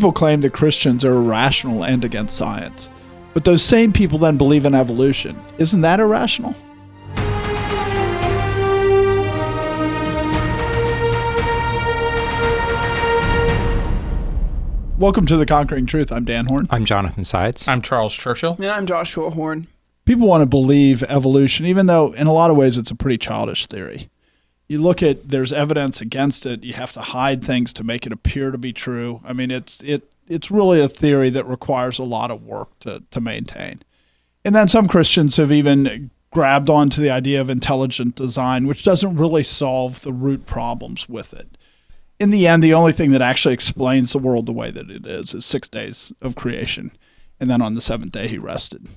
people claim that Christians are irrational and against science. But those same people then believe in evolution. Isn't that irrational? Welcome to The Conquering Truth. I'm Dan Horn. I'm Jonathan Sides. I'm Charles Churchill. And I'm Joshua Horn. People want to believe evolution, even though in a lot of ways it's a pretty childish theory. You look at, there's evidence against it. You have to hide things to make it appear to be true. I mean, it's really a theory that requires a lot of work to maintain. And then some Christians have even grabbed onto the idea of intelligent design, which doesn't really solve the root problems with it. In the end, the only thing that actually explains the world the way that it is 6 days of creation. And then on the seventh day, he rested.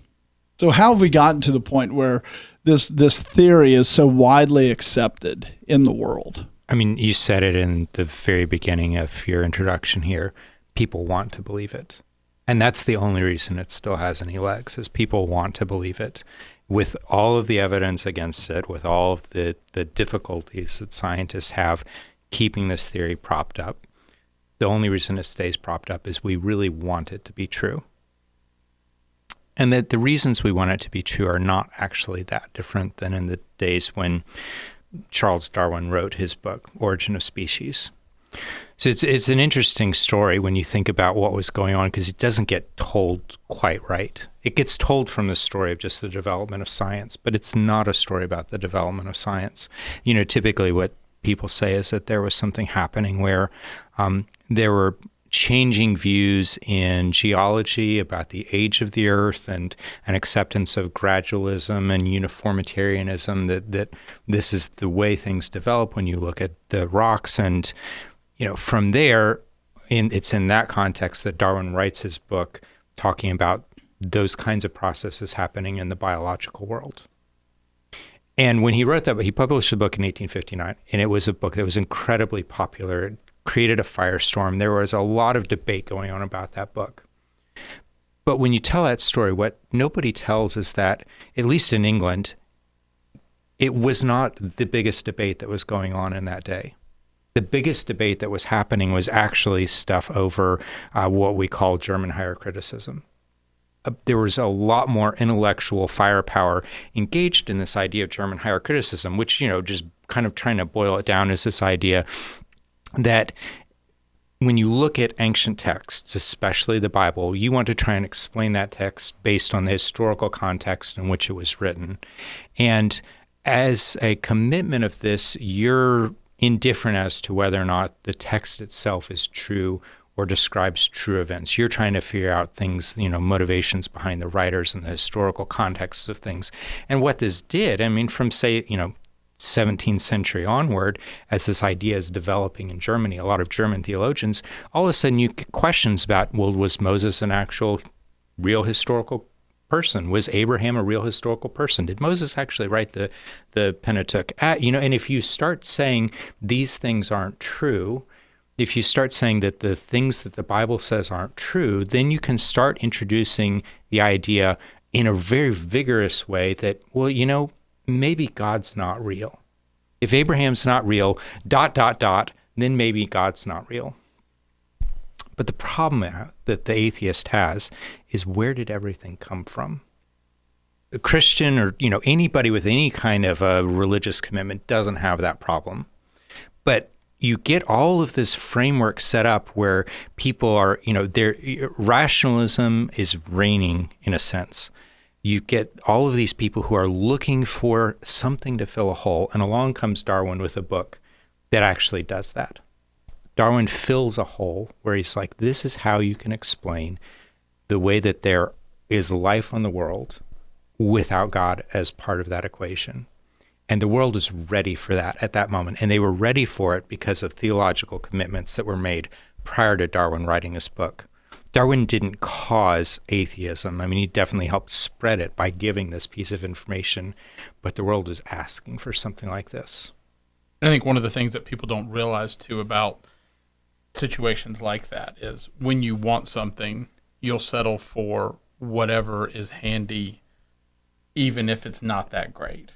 So how have we gotten to the point where this theory is so widely accepted in the world? I mean, you said it in the very beginning of your introduction here. People want to believe it. And that's the only reason it still has any legs, is people want to believe it. With all of the evidence against it, with all of the difficulties that scientists have keeping this theory propped up, the only reason it stays propped up is we really want it to be true. And that the reasons we want it to be true are not actually that different than in the days when Charles Darwin wrote his book, Origin of Species. So it's an interesting story when you think about what was going on, because it doesn't get told quite right. It gets told from the story of just the development of science, but it's not a story about the development of science. You know, typically what people say is that there was something happening where there were changing views in geology about the age of the Earth and an acceptance of gradualism and uniformitarianism, that this is the way things develop when you look at the rocks. And, you know, from there, it's in that context that Darwin writes his book talking about those kinds of processes happening in the biological world. And when he wrote that, he published the book in 1859, and it was a book that was incredibly popular. It created a firestorm. There was a lot of debate going on about that book. But when you tell that story, what nobody tells is that, at least in England, it was not the biggest debate that was going on in that day. The biggest debate that was happening was actually stuff over what we call German higher criticism. There was a lot more intellectual firepower engaged in this idea of German higher criticism, which, you know, just kind of trying to boil it down is this idea that when you look at ancient texts, especially the Bible, you want to try and explain that text based on the historical context in which it was written. And as a commitment of this, you're indifferent as to whether or not the text itself is true or describes true events. You're trying to figure out things, you know, motivations behind the writers and the historical context of things. And what this did, I mean, from, say, you know, 17th century onward, as this idea is developing in Germany, a lot of German theologians, all of a sudden you get questions about, well, was Moses an actual real historical person? Was Abraham a real historical person? Did Moses actually write the Pentateuch? You know, and if you start saying these things aren't true, if you start saying that the things that the Bible says aren't true, then you can start introducing the idea in a very vigorous way that, well, you know, maybe God's not real. If Abraham's not real, ... then maybe God's not real. But the problem that the atheist has is, where did everything come from? A Christian, or, you know, anybody with any kind of a religious commitment doesn't have that problem. But you get all of this framework set up where people are, you know, their rationalism is reigning in a sense. You get all of these people who are looking for something to fill a hole, and along comes Darwin with a book that actually does that. Darwin fills a hole where he's like, this is how you can explain the way that there is life on the world without God as part of that equation. And the world is ready for that at that moment. And they were ready for it because of theological commitments that were made prior to Darwin writing his book. Darwin didn't cause atheism. I mean, he definitely helped spread it by giving this piece of information, but the world is asking for something like this. I think one of the things that people don't realize, too, about situations like that is when you want something, you'll settle for whatever is handy, even if it's not that great.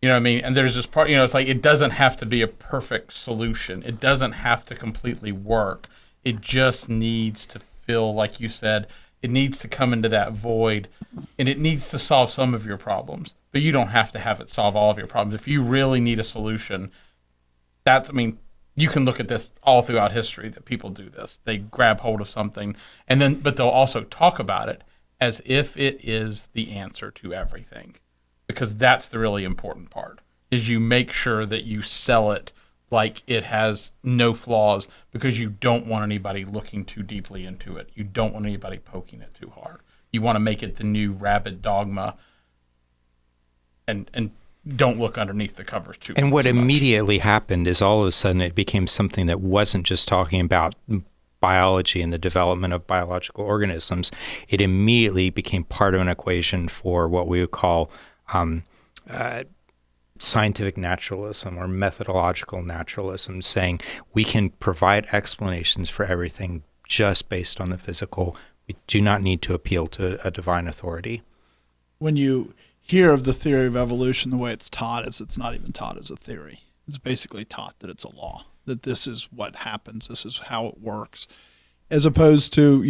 You know what I mean? And there's this part, you know, it's like it doesn't have to be a perfect solution. It doesn't have to completely work. It just needs to feel, like you said, it needs to come into that void, and it needs to solve some of your problems. But you don't have to have it solve all of your problems. If you really need a solution, you can look at this all throughout history that people do this. They grab hold of something, but they'll also talk about it as if it is the answer to everything, because that's the really important part, is you make sure that you sell it like it has no flaws, because you don't want anybody looking too deeply into it. You don't want anybody poking it too hard. You want to make it the new rabid dogma, and don't look underneath the covers too much. And what immediately happened is all of a sudden it became something that wasn't just talking about biology and the development of biological organisms. It immediately became part of an equation for what we would call scientific naturalism or methodological naturalism, saying we can provide explanations for everything just based on the physical. We do not need to appeal to a divine authority. When you hear of the theory of evolution, the way it's taught is it's not even taught as a theory. It's basically taught that it's a law, that this is what happens, this is how it works, as opposed to,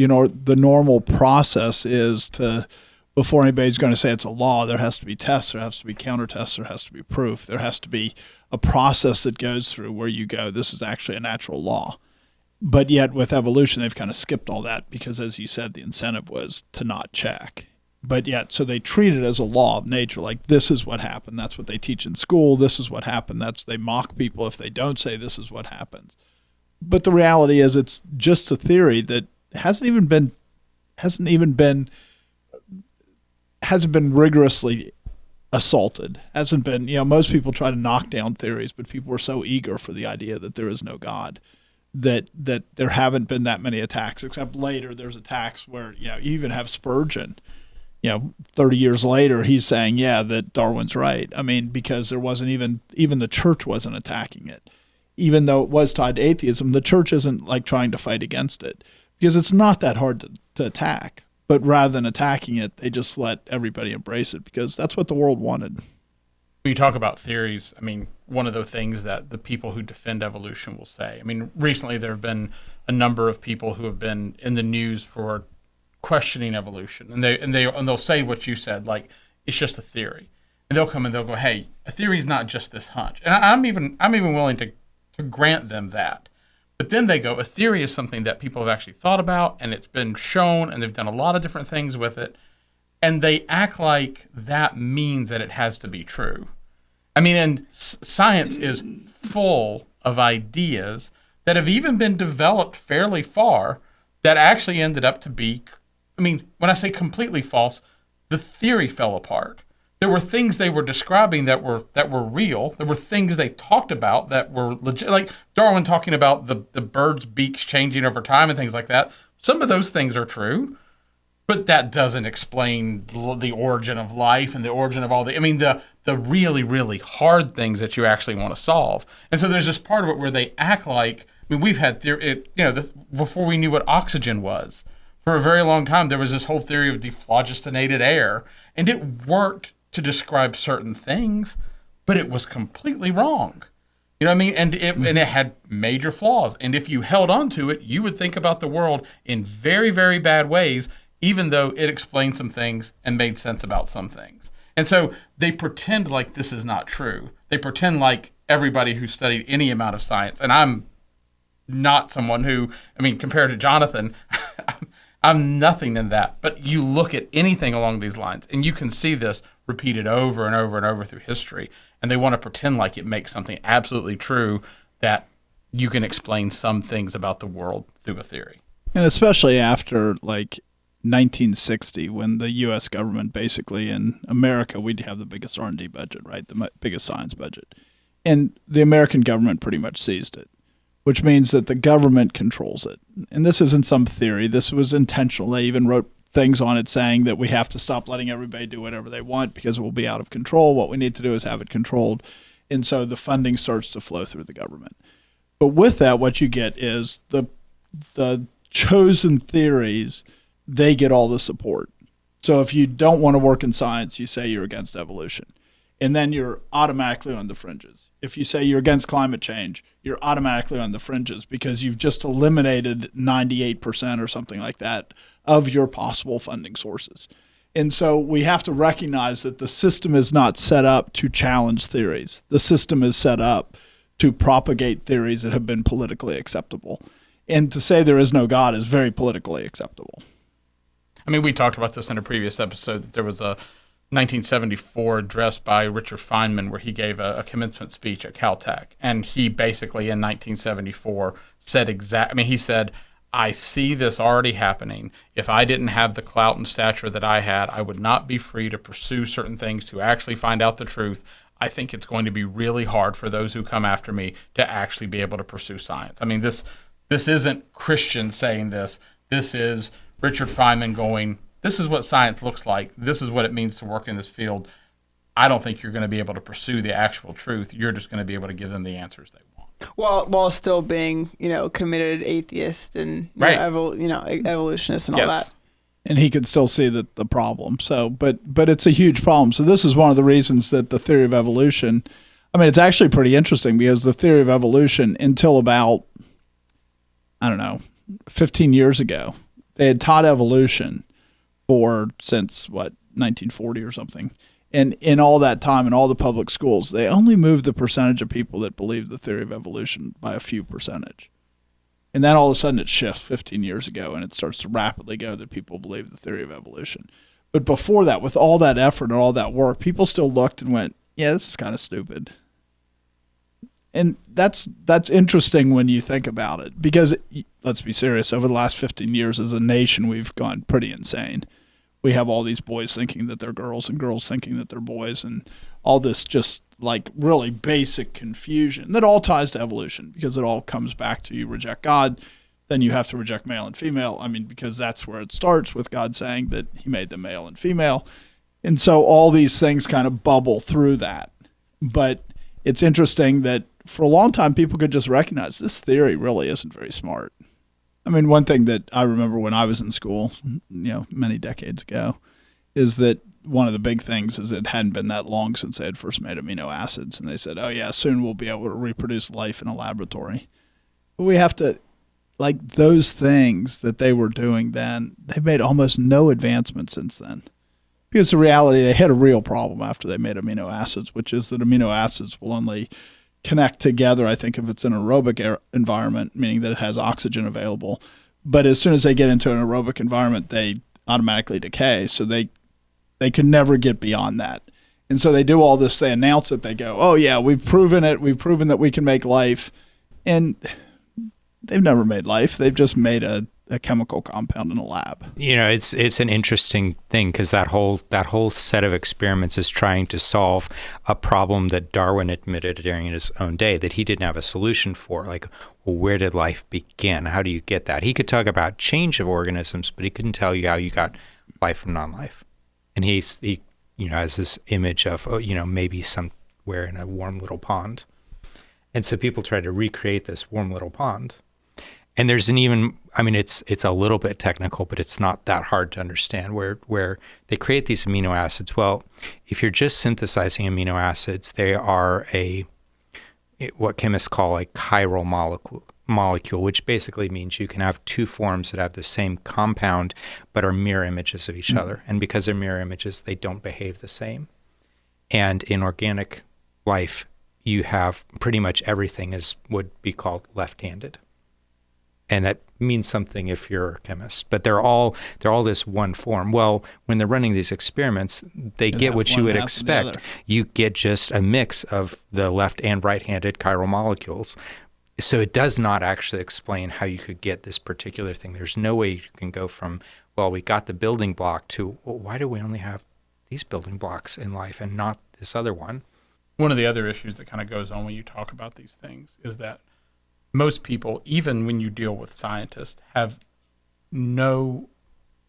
the normal process is to, before anybody's going to say it's a law, there has to be tests, there has to be counter tests, there has to be proof, there has to be a process that goes through where you go, this is actually a natural law. But yet with evolution, they've kind of skipped all that because, as you said, the incentive was to not check. But yet, so they treat it as a law of nature, like this is what happened. That's what they teach in school. This is what happened. They mock people if they don't say this is what happens. But the reality is, it's just a theory that hasn't been rigorously assaulted. Hasn't been, most people try to knock down theories, but people are so eager for the idea that there is no God that there haven't been that many attacks, except later there's attacks where, you even have Spurgeon. 30 years later, he's saying, that Darwin's right. Because there wasn't even the church wasn't attacking it. Even though it was tied to atheism, the church isn't like trying to fight against it, because it's not that hard to attack. But rather than attacking it, they just let everybody embrace it because that's what the world wanted. When you talk about theories, one of the things that the people who defend evolution will say, recently there have been a number of people who have been in the news for questioning evolution, and they'll say what you said, like it's just a theory, and they'll come and they'll go, "Hey, a theory is not just this hunch," and I'm even willing to grant them that. But then they go, a theory is something that people have actually thought about, and it's been shown, and they've done a lot of different things with it, and they act like that means that it has to be true. And science is full of ideas that have even been developed fairly far that actually ended up to be, when I say completely false, the theory fell apart. There were things they were describing that were real. There were things they talked about that were legit, like Darwin talking about the birds' beaks changing over time and things like that. Some of those things are true, but that doesn't explain the origin of life and the origin of all the really, really hard things that you actually want to solve. And so there's this part of it where they act like, we've had theory, before we knew what oxygen was. For a very long time, there was this whole theory of dephlogistonated air, and it worked to describe certain things, but it was completely wrong. And it had major flaws. And if you held on to it, you would think about the world in very, very bad ways, even though it explained some things and made sense about some things. And so they pretend like this is not true. They pretend like everybody who studied any amount of science, and I'm not someone who, compared to Jonathan, I'm nothing in that. But you look at anything along these lines, and you can see this repeated over and over and over through history, and they want to pretend like it makes something absolutely true, that you can explain some things about the world through a theory. And especially after, 1960, when the U.S. government basically, in America, we'd have the biggest R&D budget, right, the biggest science budget. And the American government pretty much seized it, which means that the government controls it. And this isn't some theory. This was intentional. They even wrote things on it saying that we have to stop letting everybody do whatever they want because it will be out of control. What we need to do is have it controlled. And so the funding starts to flow through the government. But with that, what you get is the chosen theories, they get all the support. So if you don't want to work in science, you say you're against evolution. and then you're automatically on the fringes. If you say you're against climate change, you're automatically on the fringes because you've just eliminated 98% or something like that of your possible funding sources. And so we have to recognize that the system is not set up to challenge theories. The system is set up to propagate theories that have been politically acceptable. And to say there is no God is very politically acceptable. I mean, we talked about this in a previous episode, that there was a 1974 address by Richard Feynman where he gave a commencement speech at Caltech. And he basically in 1974 said he said, I see this already happening. If I didn't have the clout and stature that I had, I would not be free to pursue certain things to actually find out the truth. I think it's going to be really hard for those who come after me to actually be able to pursue science. I mean, this isn't Christian saying this. This is Richard Feynman going, this is what science looks like. This is what it means to work in this field. I don't think you're going to be able to pursue the actual truth. You're just going to be able to give them the answers they want. While still being, committed atheist and right. Evolutionist and all that. And he could still see the problem. So, but it's a huge problem. So this is one of the reasons that the theory of evolution, I mean, it's actually pretty interesting because the theory of evolution until about, 15 years ago, they had taught evolution since 1940 or something. And in all that time, in all the public schools, they only moved the percentage of people that believed the theory of evolution by a few percentage. And then all of a sudden it shifts 15 years ago, and it starts to rapidly go that people believe the theory of evolution. But before that, with all that effort and all that work, people still looked and went, yeah, this is kind of stupid. And that's interesting when you think about it, because let's be serious, over the last 15 years as a nation, we've gone pretty insane. We have all these boys thinking that they're girls and girls thinking that they're boys, and all this just like really basic confusion that all ties to evolution, because it all comes back to you reject God, then you have to reject male and female. I mean, because that's where it starts with God saying that he made them male and female. And so all these things kind of bubble through that. But it's interesting that for a long time, people could just recognize this theory really isn't very smart. I mean, one thing that I remember when I was in school, many decades ago, is that one of the big things is it hadn't been that long since they had first made amino acids. And they said, oh, yeah, soon we'll be able to reproduce life in a laboratory. But we have to, those things that they were doing then, they've made almost no advancement since then. Because the reality, they had a real problem after they made amino acids, which is that amino acids will only connect together, I think, if it's an aerobic environment, meaning that it has oxygen available. But as soon as they get into an aerobic environment, they automatically decay. So they could never get beyond that. And so they do all this, they announce it, they go, oh yeah, we've proven it, we've proven that we can make life. And they've never made life. They've just made a chemical compound in a lab. It's an interesting thing because that whole set of experiments is trying to solve a problem that Darwin admitted during his own day that he didn't have a solution for. Where did life begin? How do you get that? He could talk about change of organisms, but he couldn't tell you how you got life from non-life. And he has this image of maybe somewhere in a warm little pond. And so people try to recreate this warm little pond. And there's it's a little bit technical, but it's not that hard to understand where they create these amino acids. Well, if you're just synthesizing amino acids, they are what chemists call a chiral molecule, which basically means you can have two forms that have the same compound but are mirror images of each other. And because they're mirror images, they don't behave the same. And in organic life, you have pretty much everything would be called left-handed. And that means something if you're a chemist, but they're all this one form. Well, when they're running these experiments, they get what you would expect. You get just a mix of the left and right-handed chiral molecules. So it does not actually explain how you could get this particular thing. There's no way you can go from, well, we got the building block to, well, why do we only have these building blocks in life and not this other one? One of the other issues that kind of goes on when you talk about these things is that most people, even when you deal with scientists, have no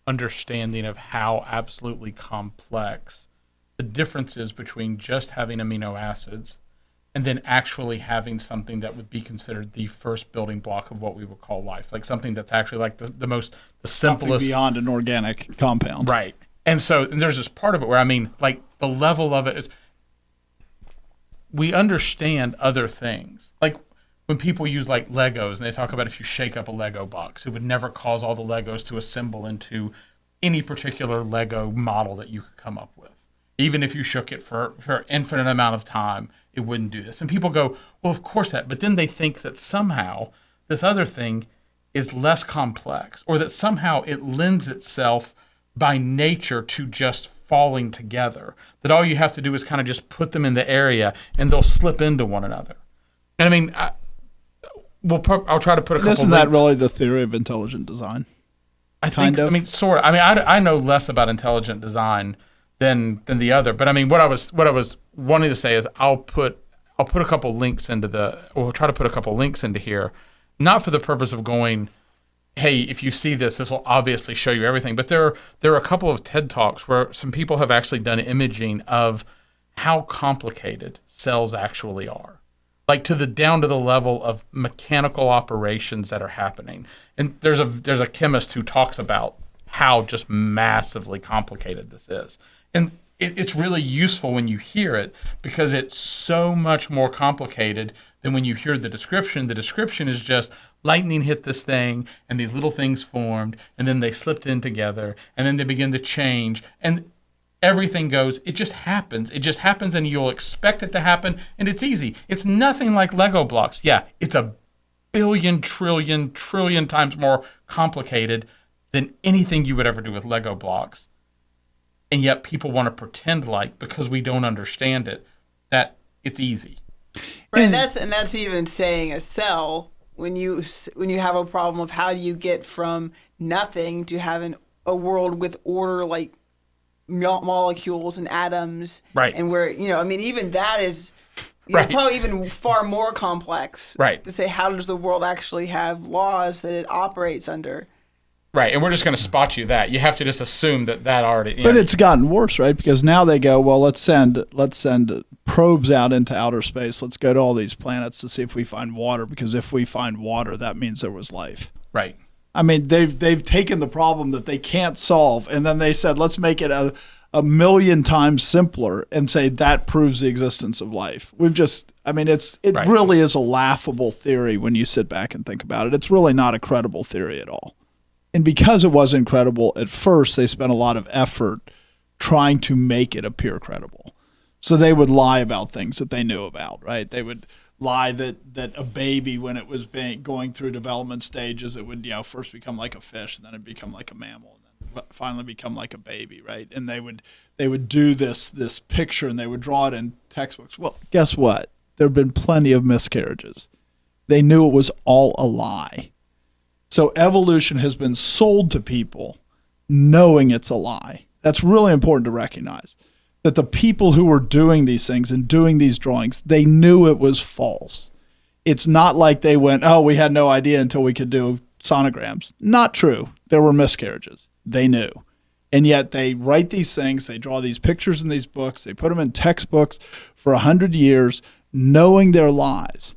understanding of how absolutely complex the difference is between just having amino acids and then actually having something that would be considered the first building block of what we would call life, like something that's actually like the simplest. Something beyond an organic compound. Right. And so there's this part of it where, the level of it is, we understand other things. Like when people use like Legos and they talk about if you shake up a Lego box, it would never cause all the Legos to assemble into any particular Lego model that you could come up with. Even if you shook it for an infinite amount of time, it wouldn't do this. And people go, well, of course that. But then they think that somehow this other thing is less complex, or that somehow it lends itself by nature to just falling together. That all you have to do is kind of just put them in the area and they'll slip into one another. And I mean, I'll try to put a couple. Isn't that really the theory of intelligent design? I think. I mean, sort of. I mean, I know less about intelligent design than the other. But I mean, what I was wanting to say is I'll put a couple links we'll try to put a couple links into here, not for the purpose of going, hey, if you see this will obviously show you everything. But there are a couple of TED Talks where some people have actually done imaging of how complicated cells actually are, like down to the level of mechanical operations that are happening. And there's a chemist who talks about how just massively complicated this is. And it's really useful when you hear it because it's so much more complicated than when you hear the description. The description is just lightning hit this thing and these little things formed and then they slipped in together and then they begin to change and everything goes, it just happens. It just happens and you'll expect it to happen and it's easy. It's nothing like Lego blocks. Yeah, it's a billion, trillion times more complicated than anything you would ever do with Lego blocks. And yet people want to pretend like, because we don't understand it, that it's easy. Right, and that's even saying a cell. When you have a problem of how do you get from nothing to having a world with order, like molecules and atoms, right? And where I mean, even that is right. Probably even far more complex, right? To say how does the world actually have laws that it operates under. Right, and we're just going to spot you that. You have to just assume that already. But it's gotten worse, right? Because now they go, well, let's send probes out into outer space. Let's go to all these planets to see if we find water. Because if we find water, that means there was life. Right. I mean, they've taken the problem that they can't solve, and then they said, let's make it a million times simpler, and say that proves the existence of life. It right. Really is a laughable theory when you sit back and think about it. It's really not a credible theory at all. And because it was incredible at first, they spent a lot of effort trying to make it appear credible. So they would lie about things that they knew about, right? They would lie that a baby, when it was going through development stages, it would first become like a fish, and then it'd become like a mammal, and then finally become like a baby, right? And they would do this picture, and they would draw it in textbooks. Well, guess what? There have been plenty of miscarriages. They knew it was all a lie. So evolution has been sold to people knowing it's a lie. That's really important to recognize. That the people who were doing these things and doing these drawings, they knew it was false. It's not like they went, oh, we had no idea until we could do sonograms. Not true. There were miscarriages. They knew. And yet they write these things, they draw these pictures in these books, they put them in textbooks for 100 years, knowing they're lies.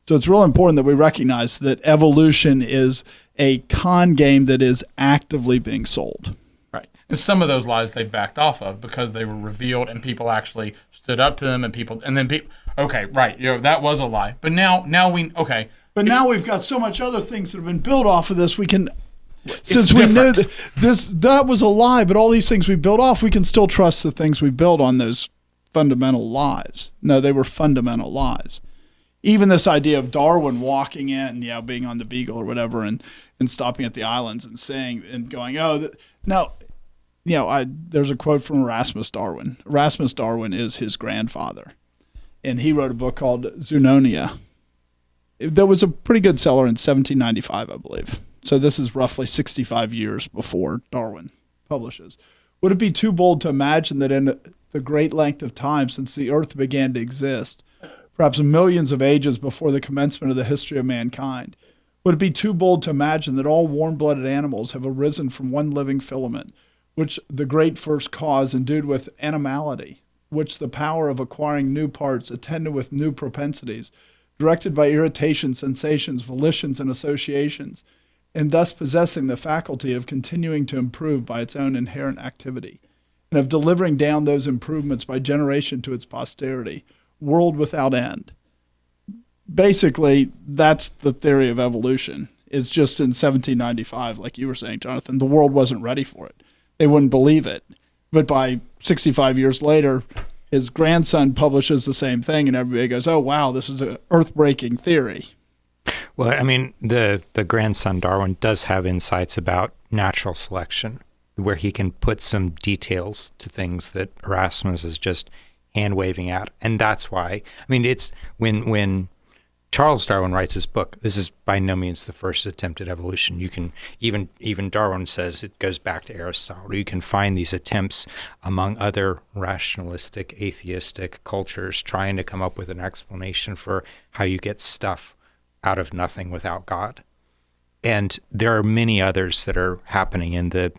So it's real important that we recognize that evolution is a con game that is actively being sold. Right. And some of those lies they backed off of because they were revealed and people actually stood up to them okay, right, that was a lie. But now we've got so much other things that have been built off of this, we can, since we knew that was a lie, but all these things we built off, we can still trust the things we built on those fundamental lies. No, they were fundamental lies. Even this idea of Darwin walking in, being on the Beagle or whatever, and stopping at the islands and saying and going, there's a quote from Erasmus Darwin. Erasmus Darwin is his grandfather, and he wrote a book called Zoononia. That was a pretty good seller in 1795, I believe. So this is roughly 65 years before Darwin publishes. Would it be too bold to imagine that in the great length of time since the earth began to exist, perhaps millions of ages before the commencement of the history of mankind, would it be too bold to imagine that all warm-blooded animals have arisen from one living filament, which the great first cause endued with animality, which the power of acquiring new parts attended with new propensities, directed by irritation, sensations, volitions, and associations, and thus possessing the faculty of continuing to improve by its own inherent activity, and of delivering down those improvements by generation to its posterity, world without end. Basically, that's the theory of evolution. It's just in 1795, like you were saying, Jonathan, the world wasn't ready for it. They wouldn't believe it. But by 65 years later, his grandson publishes the same thing, and everybody goes, oh, wow, this is an earth-breaking theory. Well, I mean, the grandson Darwin does have insights about natural selection, where he can put some details to things that Erasmus is just hand-waving at. And that's why, I mean, it's when Charles Darwin writes his book, this is by no means the first attempt at evolution. You can, even Darwin says it goes back to Aristotle. You can find these attempts among other rationalistic, atheistic cultures trying to come up with an explanation for how you get stuff out of nothing without God. And there are many others that are happening in the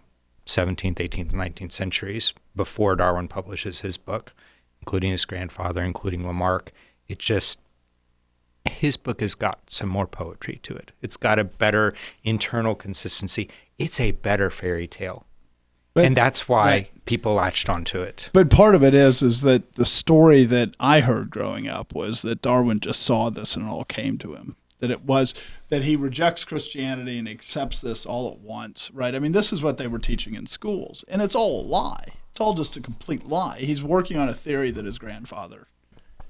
17th, 18th, and 19th centuries before Darwin publishes his book, including his grandfather, including Lamarck. His book has got some more poetry to it. It's got a better internal consistency. It's a better fairy tale. And that's why people latched onto it. But part of it is that the story that I heard growing up was that Darwin just saw this and it all came to him. That it was that he rejects Christianity and accepts this all at once, right? I mean, this is what they were teaching in schools, and it's all a lie. It's all just a complete lie. He's working on a theory that his grandfather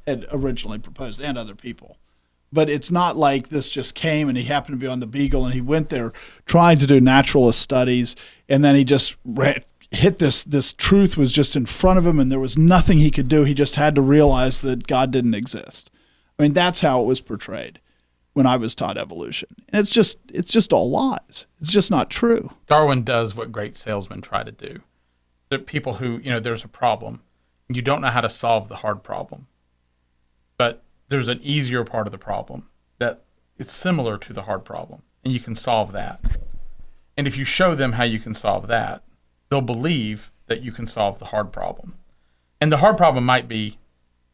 had originally proposed, and other people. But it's not like this just came and he happened to be on the Beagle and he went there trying to do naturalist studies, and then he just hit this truth was just in front of him and there was nothing he could do. He just had to realize that God didn't exist. I mean, that's how it was portrayed when I was taught evolution. And it's just all lies. It's just not true. Darwin does what great salesmen try to do. There are people who, there's a problem. You don't know how to solve the hard problem. But there's an easier part of the problem that is similar to the hard problem, and you can solve that. And if you show them how you can solve that, they'll believe that you can solve the hard problem. And the hard problem might be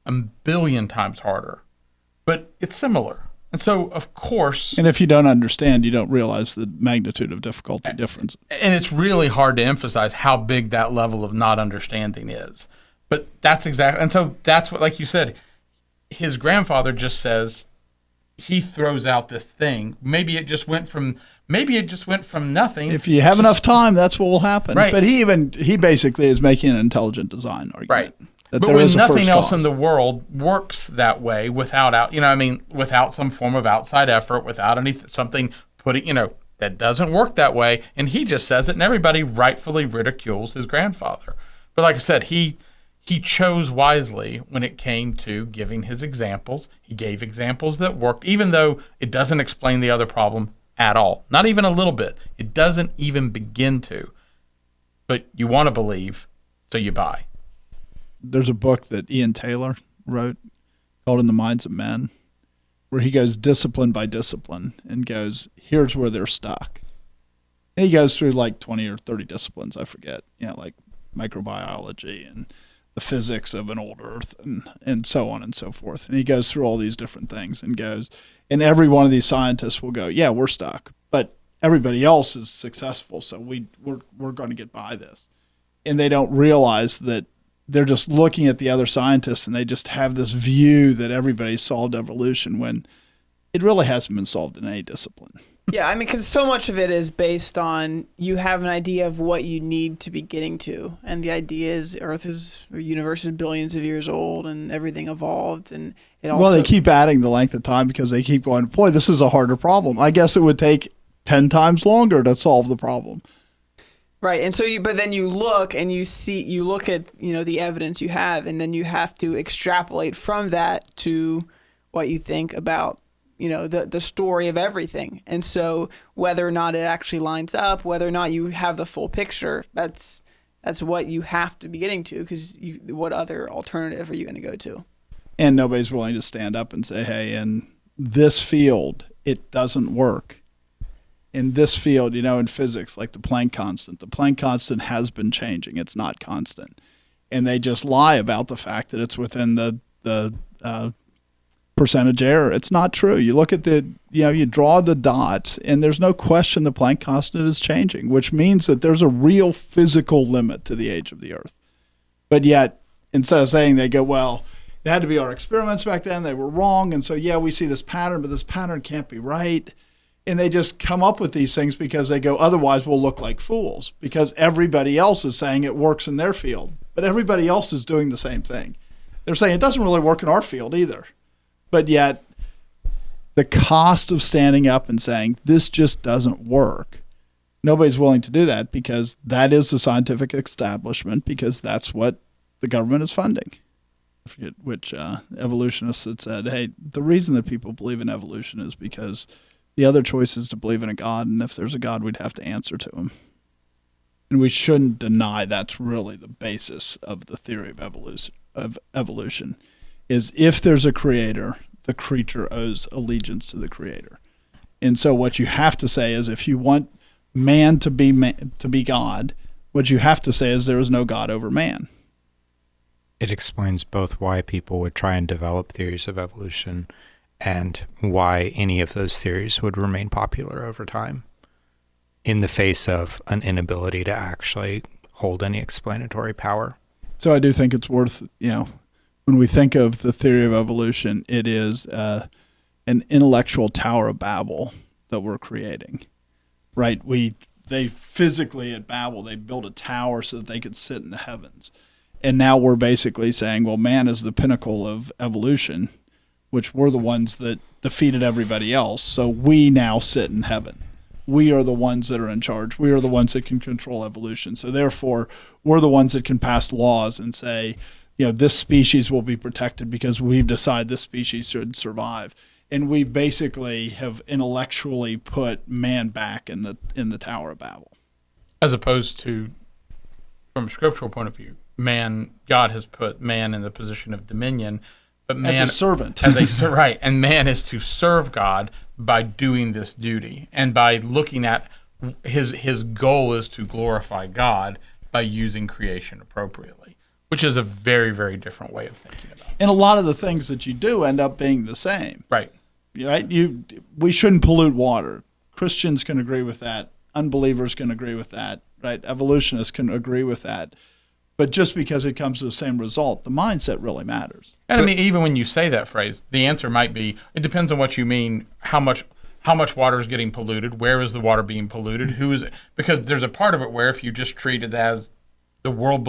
a billion times harder, but it's similar. And so, of course... And if you don't understand, you don't realize the magnitude of difficulty difference. And it's really hard to emphasize how big that level of not understanding is. But that's exactly... And so that's what, like you said, his grandfather just says, he throws out this thing. Maybe it just went from nothing. If you have enough time, that's what will happen. Right. But he basically is making an intelligent design argument. Right. But when nothing else in the world works that way without some form of outside effort, without something putting, that doesn't work that way. And he just says it, and everybody rightfully ridicules his grandfather. But like I said, he chose wisely when it came to giving his examples. He gave examples that worked, even though it doesn't explain the other problem at all. Not even a little bit. It doesn't even begin to. But you want to believe, so you buy. There's a book that Ian Taylor wrote called In the Minds of Men, where he goes discipline by discipline and goes, here's where they're stuck. And he goes through like 20 or 30 disciplines, I forget, like microbiology and the physics of an old earth and so on and so forth. And he goes through all these different things and and every one of these scientists will go, yeah, we're stuck, but everybody else is successful, so we're going to get by this. And they don't realize that they're just looking at the other scientists and they just have this view that everybody solved evolution when it really hasn't been solved in any discipline. Yeah, I mean, because so much of it is based on you have an idea of what you need to be getting to. And the idea is universe is billions of years old and everything evolved. And it also... Well, they keep adding the length of time because they keep going, boy, this is a harder problem. I guess it would take 10 times longer to solve the problem. Right, and so but then you look and you look at the evidence you have, and then you have to extrapolate from that to what you think about the story of everything. And so whether or not it actually lines up, whether or not you have the full picture, that's what you have to be getting to, because what other alternative are you going to go to? And nobody's willing to stand up and say, hey, in this field, it doesn't work. In this field, in physics, like the Planck constant has been changing. It's not constant. And they just lie about the fact that it's within the percentage error. It's not true. You look at you draw the dots, and there's no question the Planck constant is changing, which means that there's a real physical limit to the age of the Earth. But yet, instead of saying, they go, well, they had to be our experiments back then. They were wrong. And so, yeah, we see this pattern, but this pattern can't be right. And they just come up with these things because they go, otherwise we'll look like fools because everybody else is saying it works in their field. But everybody else is doing the same thing. They're saying it doesn't really work in our field either. But yet the cost of standing up and saying this just doesn't work, nobody's willing to do that because that is the scientific establishment, because that's what the government is funding. I forget which evolutionists had said, hey, the reason that people believe in evolution is because the other choice is to believe in a God, and if there's a God, we'd have to answer to him. And we shouldn't deny that's really the basis of the theory of evolution, is if there's a creator, the creature owes allegiance to the creator. And so what you have to say is if you want man to be God, what you have to say is there is no God over man. It explains both why people would try and develop theories of evolution and why any of those theories would remain popular over time in the face of an inability to actually hold any explanatory power. So I do think it's worth, when we think of the theory of evolution, it is an intellectual Tower of Babel that we're creating, right? They physically at Babel, they built a tower so that they could sit in the heavens. And now we're basically saying, well, man is the pinnacle of evolution, which we're the ones that defeated everybody else. So we now sit in heaven. We are the ones that are in charge. We are the ones that can control evolution. So therefore, we're the ones that can pass laws and say, this species will be protected because we've decided this species should survive. And we basically have intellectually put man back in the Tower of Babel. As opposed to, from a scriptural point of view, God has put man in the position of dominion, but man as a servant, right, and man is to serve God by doing this duty, and by looking at his goal is to glorify God by using creation appropriately, which is a very, very different way of thinking about it. And a lot of the things that you do end up being the same, right? Right? We shouldn't pollute water. Christians can agree with that. Unbelievers can agree with that. Right? Evolutionists can agree with that. But just because it comes to the same result, the mindset really matters. And I mean, even when you say that phrase, the answer might be, it depends on what you mean, how much water is getting polluted, where is the water being polluted, who is it? Because there's a part of it where if you just treat it as the world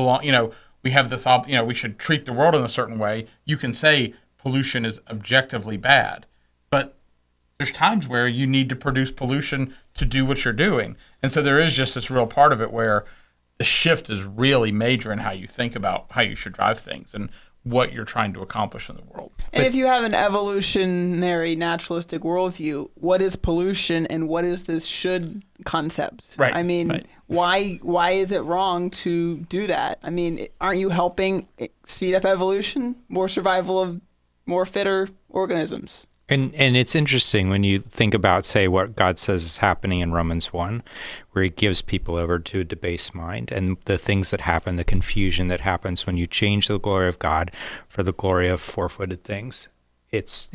we have this, we should treat the world in a certain way, you can say pollution is objectively bad. But there's times where you need to produce pollution to do what you're doing. And so there is just this real part of it where the shift is really major in how you think about how you should drive things and what you're trying to accomplish in the world. And if you have an evolutionary naturalistic worldview, what is pollution and what is this should concept? Right. I mean, right. Why is it wrong to do that? I mean, aren't you helping speed up evolution, more survival of more fitter organisms? And it's interesting when you think about, say, what God says is happening in Romans 1, where he gives people over to a debased mind, and the things that happen, the confusion that happens when you change the glory of God for the glory of four-footed things. It's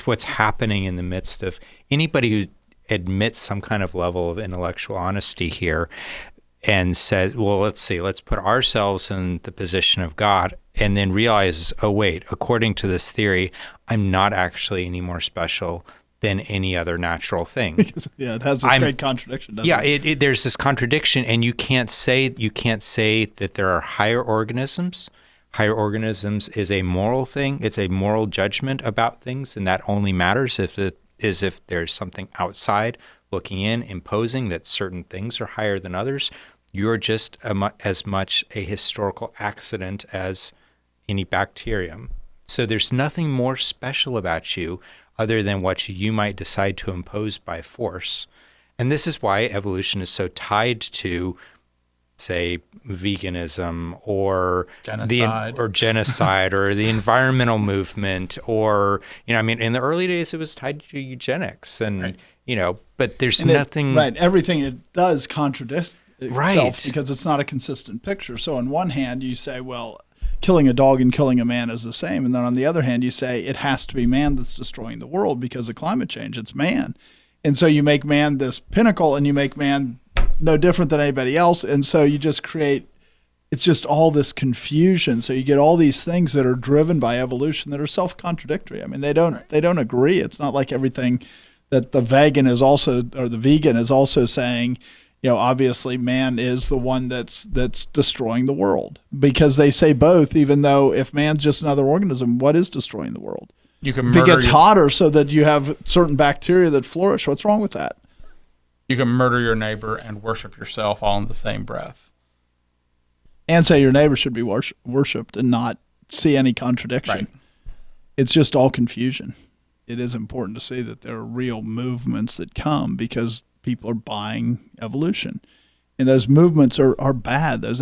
what's happening in the midst of anybody who admits some kind of level of intellectual honesty here and says, well, let's put ourselves in the position of God, and then realizes, oh, wait, according to this theory, I'm not actually any more special than any other natural thing. Yeah, it has this great contradiction, doesn't it? Yeah, there's this contradiction, and you can't say that there are higher organisms. Higher organisms is a moral thing. It's a moral judgment about things, and that only matters if there's something outside looking in, imposing that certain things are higher than others. You're just as much a historical accident as any bacterium. So there's nothing more special about you other than what you might decide to impose by force. And this is why evolution is so tied to, say, veganism or genocide or the environmental movement, or in the early days it was tied to eugenics, and right. But there's nothing everything it does contradict itself because it's not a consistent picture. So on one hand you say, well, killing a dog and killing a man is the same, and then on the other hand you say it has to be man that's destroying the world because of climate change. It's man. And so you make man this pinnacle, and you make man no different than anybody else, and so you just create it's just all this confusion. So you get all these things that are driven by evolution that are self-contradictory. I mean, they don't agree. It's not like everything that the vegan is also saying, obviously man is the one that's destroying the world, because they say both, even though if man's just another organism, what is destroying the world? You can if it gets hotter so that you have certain bacteria that flourish, what's wrong with that? You can murder your neighbor and worship yourself all in the same breath. And say your neighbor should be worshipped and not see any contradiction. Right. It's just all confusion. It is important to see that there are real movements that come because people are buying evolution. And those movements are bad. Those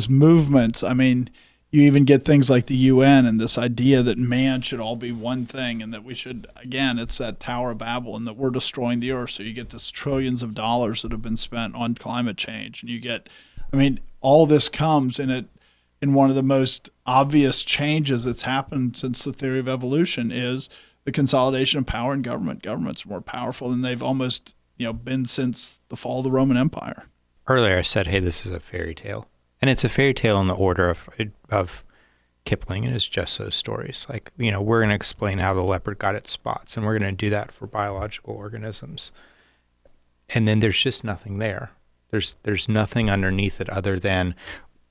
movements, I mean, you even get things like the UN and this idea that man should all be one thing, and that we should, again, it's that Tower of Babel, and that we're destroying the earth. So you get this trillions of dollars that have been spent on climate change. And you get, all this comes in one of the most obvious changes that's happened since the theory of evolution is the consolidation of power in government. Governments are more powerful than they've almost been since the fall of the Roman Empire. Earlier I said, hey, this is a fairy tale. And it's a fairy tale in the order of Kipling and his Just So stories. Like, we're going to explain how the leopard got its spots, and we're going to do that for biological organisms. And then there's just nothing there. There's nothing underneath it other than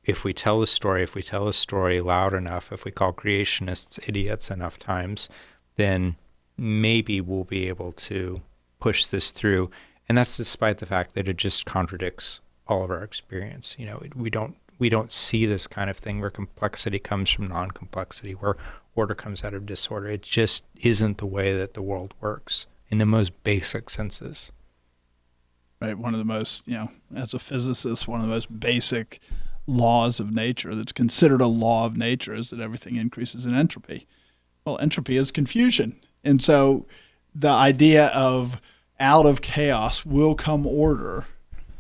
if we tell a story loud enough, if we call creationists idiots enough times, then maybe we'll be able to push this through. And that's despite the fact that it just contradicts all of our experience. We don't see this kind of thing where complexity comes from non-complexity, where order comes out of disorder. It just isn't the way that the world works in the most basic senses. Right. One of the most, as a physicist, one of the most basic laws of nature that's considered a law of nature is that everything increases in entropy. Well, entropy is confusion. And so the idea of out of chaos will come order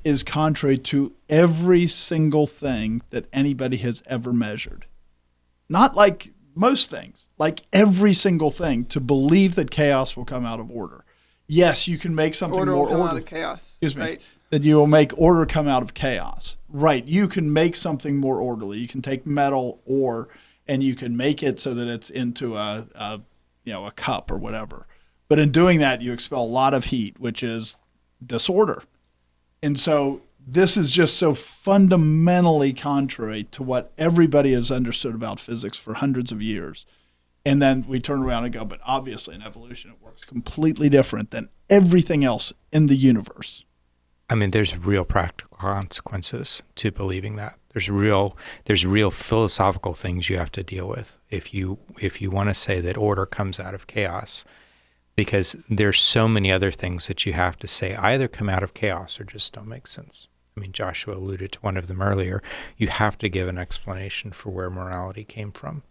is contrary to every single thing that anybody has ever measured. Not like most things, like every single thing, to believe that chaos will come out of order. Yes, you can make something order more will come orderly. out of chaos. Excuse me. Right. That you will make order come out of chaos. Right. You can make something more orderly. You can take metal ore and you can make it so that it's into a cup or whatever. But in doing that, you expel a lot of heat, which is disorder. And so this is just so fundamentally contrary to what everybody has understood about physics for hundreds of years. And then we turn around and go, but obviously in evolution it works completely different than everything else in the universe. There's real practical consequences to believing that. There's real philosophical things you have to deal with if you want to say that order comes out of chaos, because there's so many other things that you have to say either come out of chaos or just don't make sense. Joshua alluded to one of them earlier. You have to give an explanation for where morality came from.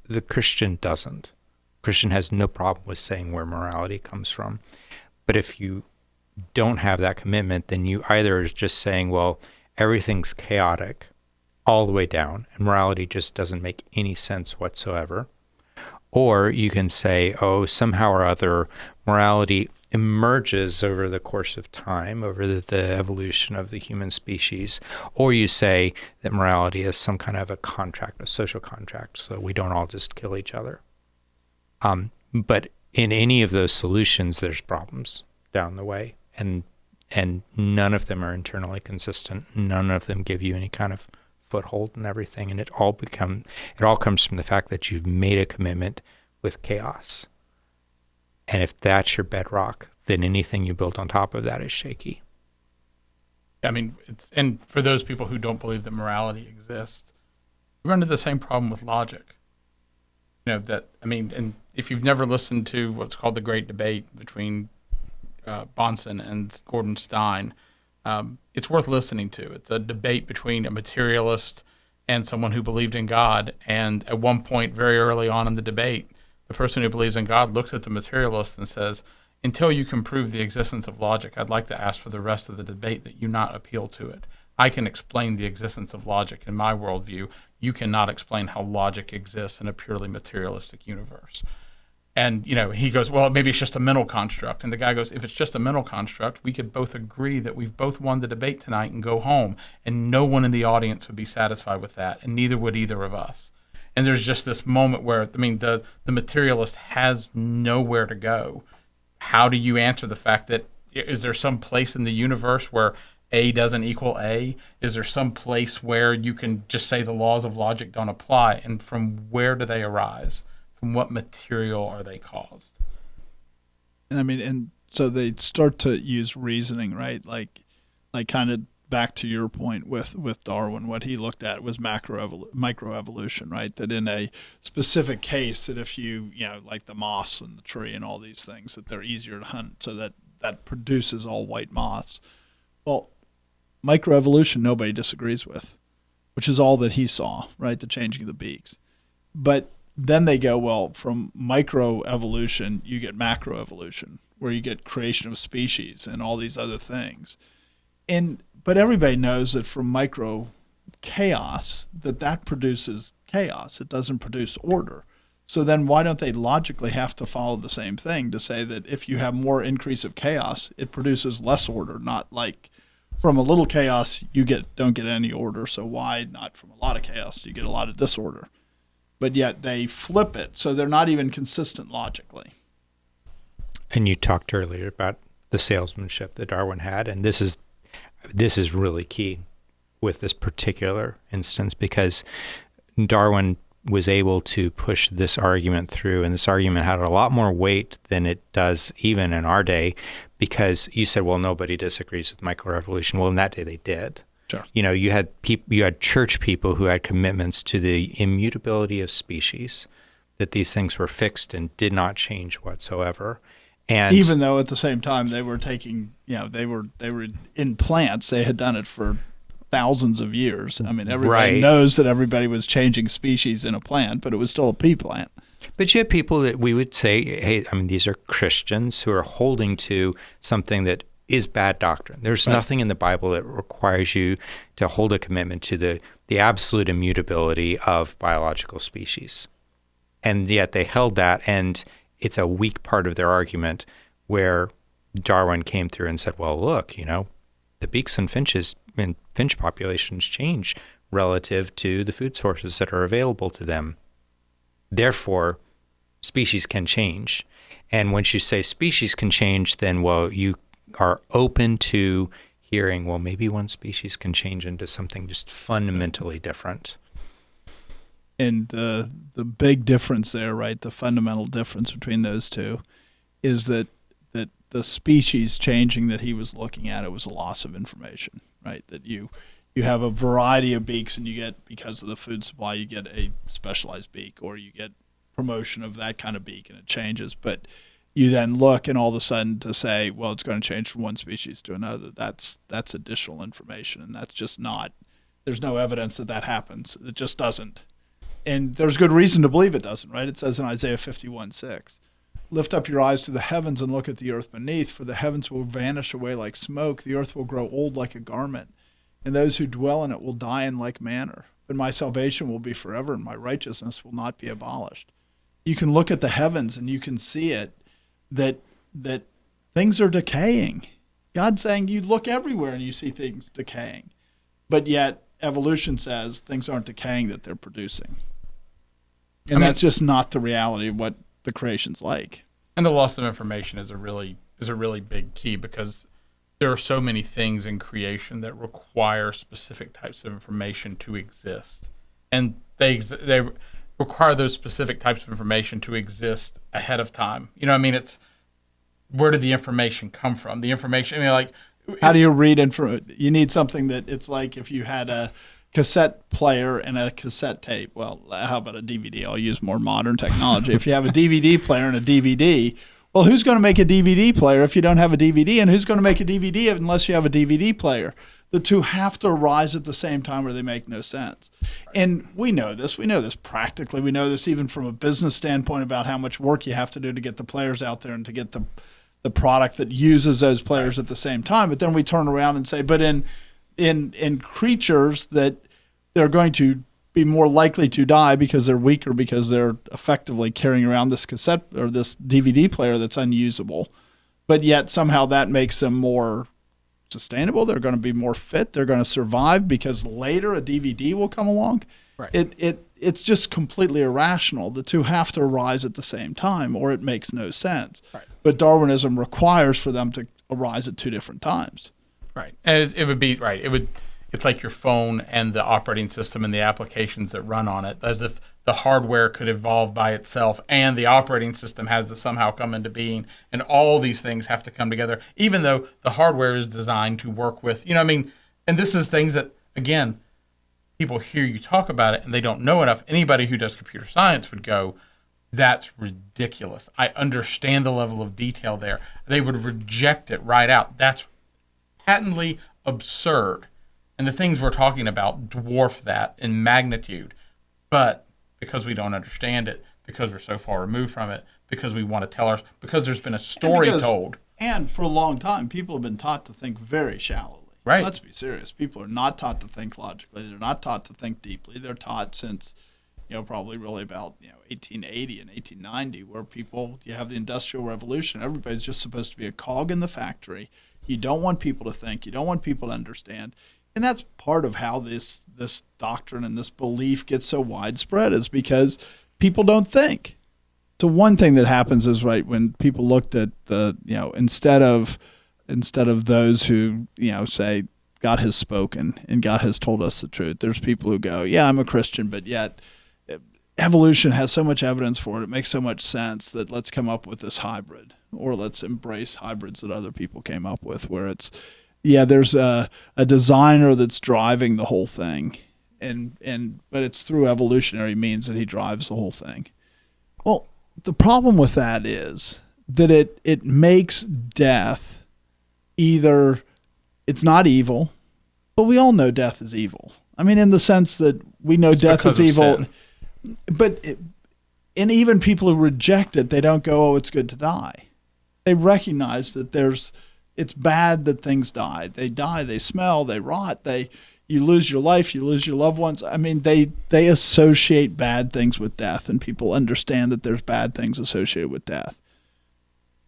The Christian doesn't. Christian has no problem with saying where morality comes from. But if you don't have that commitment, then you either are just saying, well, everything's chaotic all the way down, and morality just doesn't make any sense whatsoever. Or you can say, oh, somehow or other, morality emerges over the course of time, over the evolution of the human species. Or you say that morality is some kind of a contract, a social contract, so we don't all just kill each other. But in any of those solutions, there's problems down the way, and none of them are internally consistent. None of them give you any kind of foothold and everything, and it all comes from the fact that you've made a commitment with chaos. And if that's your bedrock, then anything you build on top of that is shaky. And for those people who don't believe that morality exists, we run into the same problem with logic. And if you've never listened to what's called the Great Debate between Bonson and Gordon Stein, it's worth listening to. It's a debate between a materialist and someone who believed in God. And at one point, very early on in the debate, the person who believes in God looks at the materialist and says, until you can prove the existence of logic, I'd like to ask for the rest of the debate that you not appeal to it. I can explain the existence of logic in my worldview. You cannot explain how logic exists in a purely materialistic universe. And, he goes, well, maybe it's just a mental construct. And the guy goes, if it's just a mental construct, we could both agree that we've both won the debate tonight and go home. And no one in the audience would be satisfied with that, and neither would either of us. And there's just this moment where, the materialist has nowhere to go. How do you answer the fact that, is there some place in the universe where A doesn't equal A? Is there some place where you can just say the laws of logic don't apply? And from where do they arise? From what material are they caused? And so they start to use reasoning, right? Like kind of back to your point with Darwin, what he looked at was microevolution, right? That in a specific case, that if you like the moths in the tree and all these things, that they're easier to hunt, so that produces all white moths. Well, microevolution nobody disagrees with, which is all that he saw, right? The changing of the beaks. But then they go, well, from microevolution, you get macroevolution, where you get creation of species and all these other things. But everybody knows that from micro chaos, that produces chaos. It doesn't produce order. So then why don't they logically have to follow the same thing to say that if you have more increase of chaos, it produces less order, not like from a little chaos you don't get any order. So why not from a lot of chaos you get a lot of disorder? But yet they flip it, so they're not even consistent logically. And you talked earlier about the salesmanship that Darwin had, and this is really key with this particular instance, because Darwin was able to push this argument through, and this argument had a lot more weight than it does even in our day, because you said, well, nobody disagrees with microevolution. Well, in that day they did. Sure. You had church people who had commitments to the immutability of species, that these things were fixed and did not change whatsoever. And even though at the same time they were taking, they were in plants, they had done it for thousands of years. Everybody knows that everybody was changing species in a plant, but it was still a pea plant. But you have people that we would say, hey, these are Christians who are holding to something that is bad doctrine. There's nothing in the Bible that requires you to hold a commitment to the absolute immutability of biological species. And yet they held that, and it's a weak part of their argument where Darwin came through and said, well, look, the beaks and finches and finch populations change relative to the food sources that are available to them. Therefore, species can change. And once you say species can change, then, well, you are open to hearing, well, maybe one species can change into something just fundamentally different. And the big difference there, right, the fundamental difference between those two is that the species changing that he was looking at, it was a loss of information, right? That you have a variety of beaks, and you get, because of the food supply, you get a specialized beak, or you get promotion of that kind of beak, and it changes. But you then look, and all of a sudden to say, well, it's going to change from one species to another, that's additional information, and that's just not, there's no evidence that happens. It just doesn't. And there's good reason to believe it doesn't, right? It says in Isaiah 51:6, lift up your eyes to the heavens and look at the earth beneath, for the heavens will vanish away like smoke, the earth will grow old like a garment, and those who dwell in it will die in like manner. But my salvation will be forever, and my righteousness will not be abolished. You can look at the heavens and you can see it, that things are decaying. God's saying you look everywhere and you see things decaying. But yet evolution says things aren't decaying, that they're producing. And that's just not the reality of what the creation's like. And the loss of information is a really big key, because there are so many things in creation that require specific types of information to exist. And they require those specific types of information to exist ahead of time. It's, where did the information come from? The information, how do you read information? You need something that, it's like if you had a cassette player and a cassette tape. Well, how about a DVD? I'll use more modern technology. If you have a DVD player and a DVD, well, who's going to make a DVD player if you don't have a DVD? And who's going to make a DVD unless you have a DVD player? The two have to arise at the same time, or they make no sense. And we know this. We know this practically. We know this even from a business standpoint about how much work you have to do to get the players out there and to get the product that uses those players at the same time. But then we turn around and say, but in creatures that they're going to be more likely to die because they're weaker, because they're effectively carrying around this cassette or this DVD player that's unusable. But yet somehow that makes them more sustainable. They're going to be more fit. They're going to survive because later a DVD will come along. Right. It's just completely irrational. The two have to arise at the same time, or it makes no sense. Right. But Darwinism requires for them to arise at two different times. Right. And it would be right. It's like your phone and the operating system and the applications that run on it, as if the hardware could evolve by itself and the operating system has to somehow come into being, and all these things have to come together, even though the hardware is designed to work with, and this is things that, again, people hear you talk about it and they don't know enough. Anybody who does computer science would go, that's ridiculous. I understand the level of detail there. They would reject it right out. That's patently absurd. And the things we're talking about dwarf that in magnitude. But because we don't understand it, because we're so far removed from it, because we want to tell because there's been a story told. And for a long time, people have been taught to think very shallowly. Right. Let's be serious. People are not taught to think logically. They're not taught to think deeply. They're taught since, probably really about 1880 and 1890, where you have the Industrial Revolution. Everybody's just supposed to be a cog in the factory. You don't want people to think. You don't want people to understand. And that's part of how this doctrine and this belief gets so widespread, is because people don't think. So one thing that happens is, right, when people looked at instead of those who say God has spoken and God has told us the truth, there's people who go, yeah, I'm a Christian, but yet evolution has so much evidence for it. It makes so much sense that let's come up with this hybrid, or let's embrace hybrids that other people came up with, where it's, there's a designer that's driving the whole thing, but it's through evolutionary means that he drives the whole thing. Well, the problem with that is that it makes death either it's not evil, but we all know death is evil. I mean, in the sense that we know death is evil, and even people who reject it, they don't go, oh, it's good to die. They recognize that it's bad that things die. They die, they smell, they rot, you lose your life, you lose your loved ones. I mean, they associate bad things with death, and people understand that there's bad things associated with death.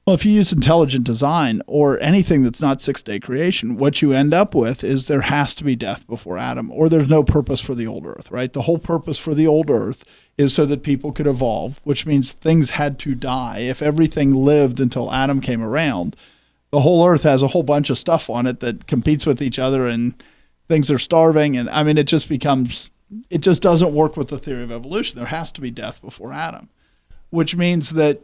Well, if you use intelligent design or anything that's not six-day creation, what you end up with is there has to be death before Adam, or there's no purpose for the old earth, right? The whole purpose for the old earth is so that people could evolve, which means things had to die. If everything lived until Adam came around, the whole earth has a whole bunch of stuff on it that competes with each other, and things are starving. And I mean, it just doesn't work with the theory of evolution. There has to be death before Adam, which means that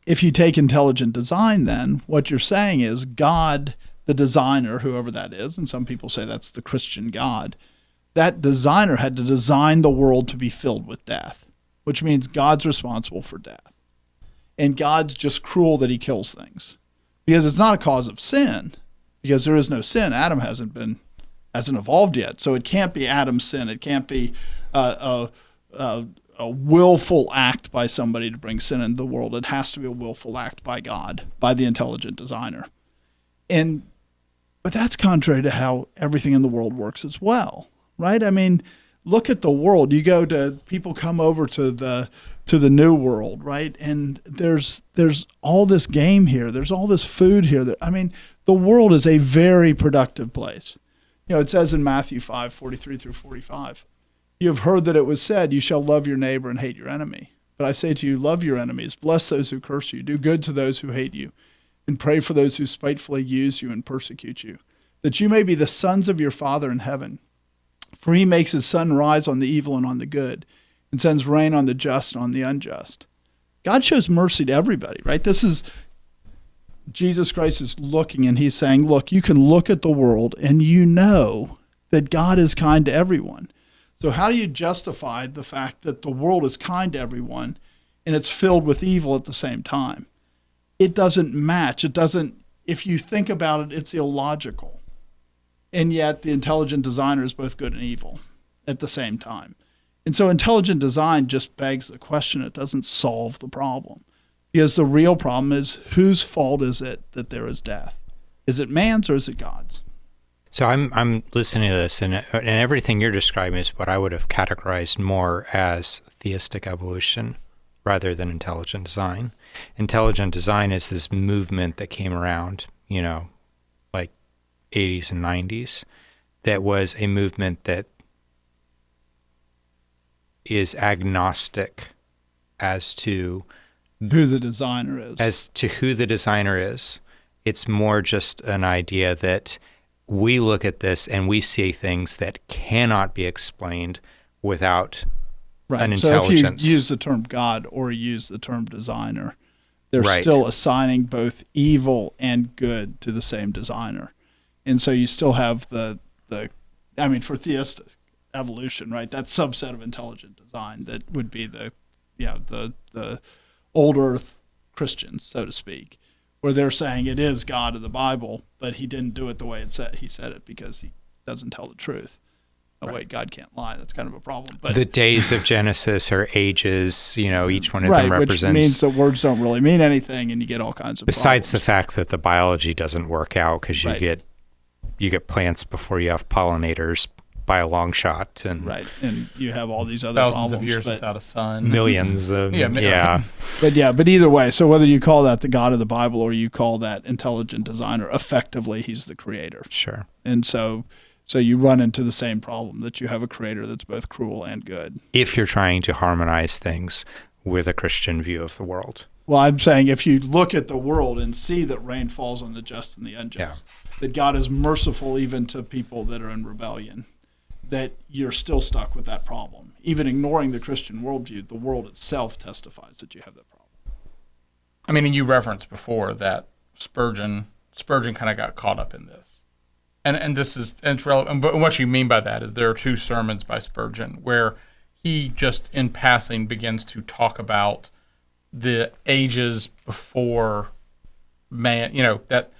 if you take intelligent design, then what you're saying is God, the designer, whoever that is, and some people say that's the Christian God, that designer had to design the world to be filled with death, which means God's responsible for death. And God's just cruel that he kills things, because it's not a cause of sin, because there is no sin. Adam hasn't evolved yet. So it can't be Adam's sin. It can't be a willful act by somebody to bring sin into the world. It has to be a willful act by God, by the intelligent designer. But that's contrary to how everything in the world works as well, right? I mean, look at the world. People come over to the new world, right? And there's all this game here. There's all this food here. The world is a very productive place. It says in Matthew 5:43 through 45, you have heard that it was said, you shall love your neighbor and hate your enemy. But I say to you, love your enemies, bless those who curse you, do good to those who hate you, and pray for those who spitefully use you and persecute you, that you may be the sons of your Father in heaven. For he makes his sun rise on the evil and on the good, and sends rain on the just and on the unjust. God shows mercy to everybody, right? Jesus Christ is looking, and he's saying, look, you can look at the world and you know that God is kind to everyone. So how do you justify the fact that the world is kind to everyone and it's filled with evil at the same time? It doesn't match. If you think about it, it's illogical. And yet the intelligent designer is both good and evil at the same time. And so intelligent design just begs the question. It doesn't solve the problem. Because the real problem is, whose fault is it that there is death? Is it man's or is it God's? So I'm listening to this, and everything you're describing is what I would have categorized more as theistic evolution rather than intelligent design. Intelligent design is this movement that came around, like 80s and 90s, that was a movement that is agnostic as to who the designer is. It's more just an idea that we look at this and we see things that cannot be explained without an intelligence. So if you use the term God or use the term designer, they're Right. still assigning both evil and good to the same designer. And so you still have for theistic evolution, right? That subset of intelligent design that would be the old earth Christians, so to speak, where they're saying it is God of the Bible, but he didn't do it the way he said it because he doesn't tell the truth. Oh, wait, God can't lie. That's kind of a problem. But the days of Genesis are ages, each one of them represents. Which means that words don't really mean anything, and you get all kinds of besides problems. the fact that the biology doesn't work out because you get plants before you have pollinators by a long shot, and and you have all these other thousands problems, of years without a sun, millions of But either way, so whether you call that the God of the Bible or you call that intelligent designer, effectively he's the creator. Sure. And so you run into the same problem that you have a creator that's both cruel and good. If you're trying to harmonize things with a Christian view of the world. Well, I'm saying if you look at the world and see that rain falls on the just and the unjust, that God is merciful even to people that are in rebellion, that you're still stuck with that problem. Even ignoring the Christian worldview, the world itself testifies that you have that problem. I mean, and you referenced before that Spurgeon kind of got caught up in this. And it's relevant. But what you mean by that is there are two sermons by Spurgeon where he just in passing begins to talk about the ages before man, that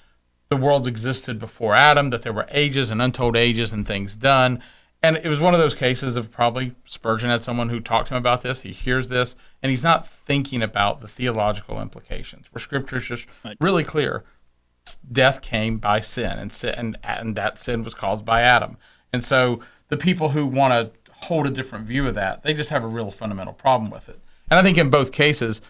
the world existed before Adam, that there were ages and untold ages and things done. And it was one of those cases of probably Spurgeon had someone who talked to him about this. He hears this, and he's not thinking about the theological implications, where Scripture is just really clear. Death came by sin, and that sin was caused by Adam. And so the people who want to hold a different view of that, they just have a real fundamental problem with it. And I think in both cases,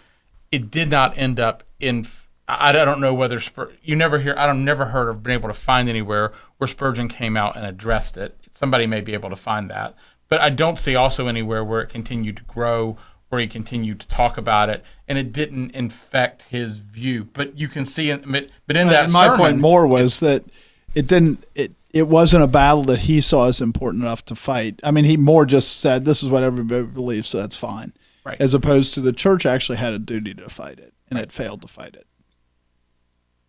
it did not end up in. I don't know whether I've never heard of been able to find anywhere where Spurgeon came out and addressed it. Somebody may be able to find that, but I don't see also anywhere where it continued to grow, where he continued to talk about it, and it didn't infect his view. But you can see, but in that my sermon, point more was that it didn't. It wasn't a battle that he saw as important enough to fight. I mean, he more just said, "This is what everybody believes, so that's fine," right. As opposed to the church actually had a duty to fight it, and it failed to fight it.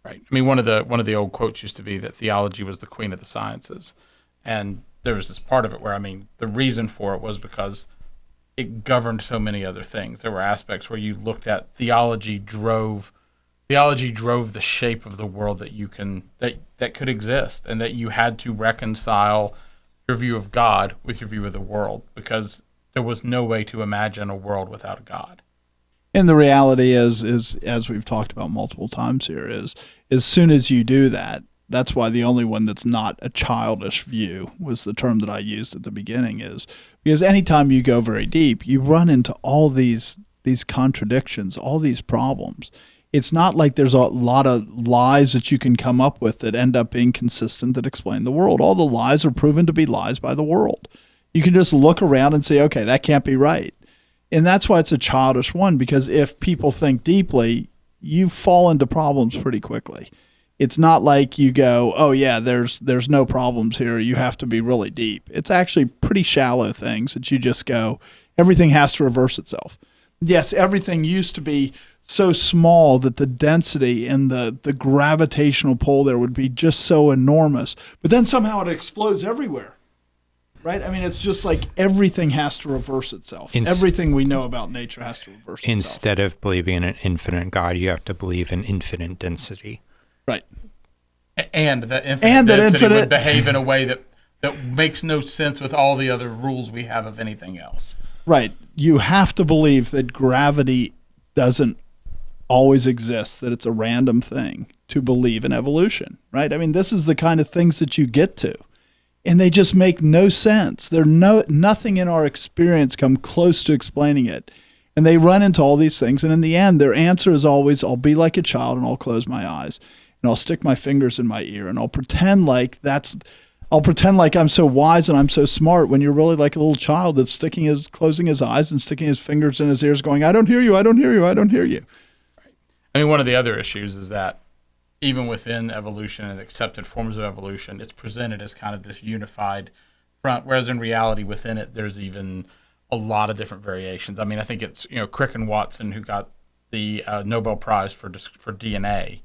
Right. I mean, one of the old quotes used to be that theology was the queen of the sciences, and there was this part of it where, the reason for it was because it governed so many other things. There were aspects where you looked at theology drove the shape of the world that could exist, and that you had to reconcile your view of God with your view of the world, because there was no way to imagine a world without a God. And the reality is as we've talked about multiple times here, is as soon as you do that, that's why the only one that's not a childish view was the term that I used at the beginning, is because anytime you go very deep, you run into all these contradictions, all these problems. It's not like there's a lot of lies that you can come up with that end up being consistent that explain the world. All the lies are proven to be lies by the world. You can just look around and say, okay, that can't be right. And that's why it's a childish one, because if people think deeply, you fall into problems pretty quickly. It's not like you go, oh yeah, there's no problems here, you have to be really deep. It's actually pretty shallow things that you just go, everything has to reverse itself. Yes, everything used to be so small that the density and the gravitational pull there would be just so enormous, but then somehow it explodes everywhere. Right? I mean, it's just like everything has to reverse itself. Everything we know about nature has to reverse itself. Instead of believing in an infinite God, you have to believe in infinite density. Right. And that infinite density would behave in a way that makes no sense with all the other rules we have of anything else. Right. You have to believe that gravity doesn't always exists, that it's a random thing to believe in evolution, right? I mean, this is the kind of things that you get to, and they just make no sense. Nothing in our experience come close to explaining it. And they run into all these things, and in the end, their answer is always, I'll be like a child and I'll close my eyes and I'll stick my fingers in my ear and I'll pretend like I'm so wise and I'm so smart, when you're really like a little child that's closing his eyes and sticking his fingers in his ears going, I don't hear you, I don't hear you, I don't hear you. I mean, one of the other issues is that even within evolution and accepted forms of evolution, it's presented as kind of this unified front, whereas in reality within it, there's even a lot of different variations. I mean, I think it's, Crick and Watson who got the Nobel Prize for DNA.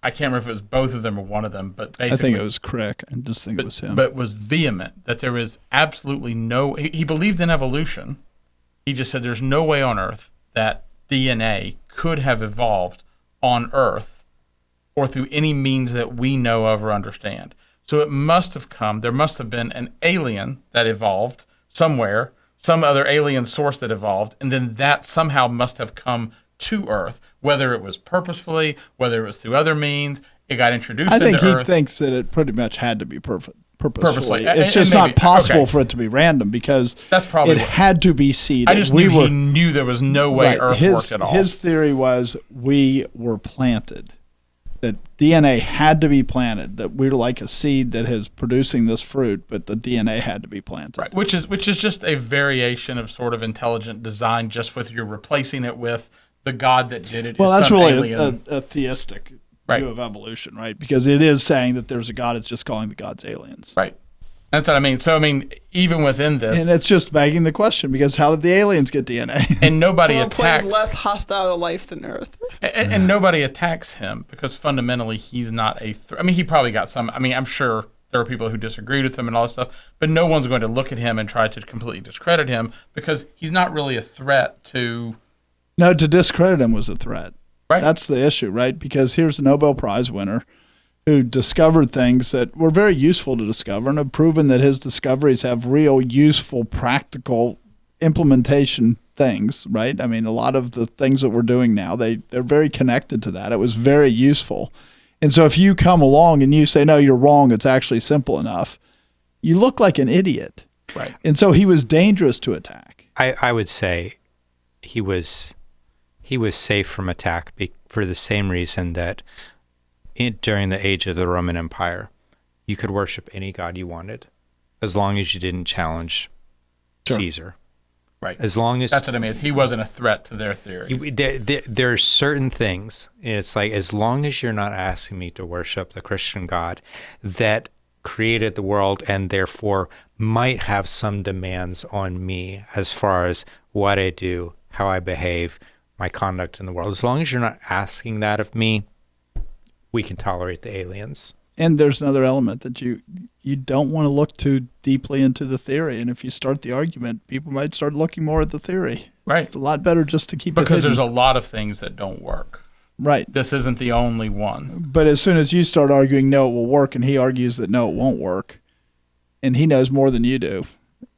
I can't remember if it was both of them or one of them, but basically, I think it was Crick. I just think it was him. But was vehement that there is absolutely no. He believed in evolution. He just said there's no way on Earth that DNA could have evolved on Earth or through any means that we know of or understand. So it must have come. There must have been an alien that evolved somewhere, some other alien source that evolved, and then that somehow must have come to Earth, whether it was purposefully, whether it was through other means. It got introduced into Earth. I think he thinks that it pretty much had to be purposefully. It's And just maybe, not possible okay. for it to be random, because That's probably it had to be seeded. I just knew he knew there was no way Earth worked at all. His theory was we were planted, that DNA had to be planted, that we're like a seed that is producing this fruit, but the DNA had to be planted. Right, which is just a variation of sort of intelligent design, just with you're replacing it with the God that did it. Well, is that's some really alien. a theistic Right. view of evolution, right? Because it is saying that there's a God, it's just calling the gods aliens. Right. That's what I mean. So, I mean, even within this. And it's just begging the question, because how did the aliens get DNA? And nobody From a place attacks. less hostile to life than Earth. And nobody attacks him because fundamentally he's not a threat. I mean, he probably got some. I mean, I'm sure there are people who disagreed with him and all this stuff, but no one's going to look at him and try to completely discredit him because he's not really a threat to. No, to discredit him was a threat. Right. That's the issue, right? Because here's a Nobel Prize winner who discovered things that were very useful to discover and have proven that his discoveries have real useful, practical implementation things, right? I mean, a lot of the things that we're doing now, they're very connected to that. It was very useful. And so if you come along and you say, no, you're wrong, it's actually simple enough, you look like an idiot. Right. And so he was dangerous to attack. I would say he was safe from attack for the same reason that during the age of the Roman Empire, you could worship any god you wanted, as long as you didn't challenge Caesar. Right. As long as that's what I mean. He wasn't a threat to their theories. There are certain things. It's like, as long as you're not asking me to worship the Christian God that created the world and therefore might have some demands on me as far as what I do, how I behave, my conduct in the world. As long as you're not asking that of me, we can tolerate the aliens. And there's another element that you don't want to look too deeply into the theory. And if you start the argument, people might start looking more at the theory. Right. It's a lot better just to keep it because hidden. there's a lot of things that don't work. Right. This isn't the only one. But as soon as you start arguing, no, it will work, and he argues that no, it won't work, and he knows more than you do,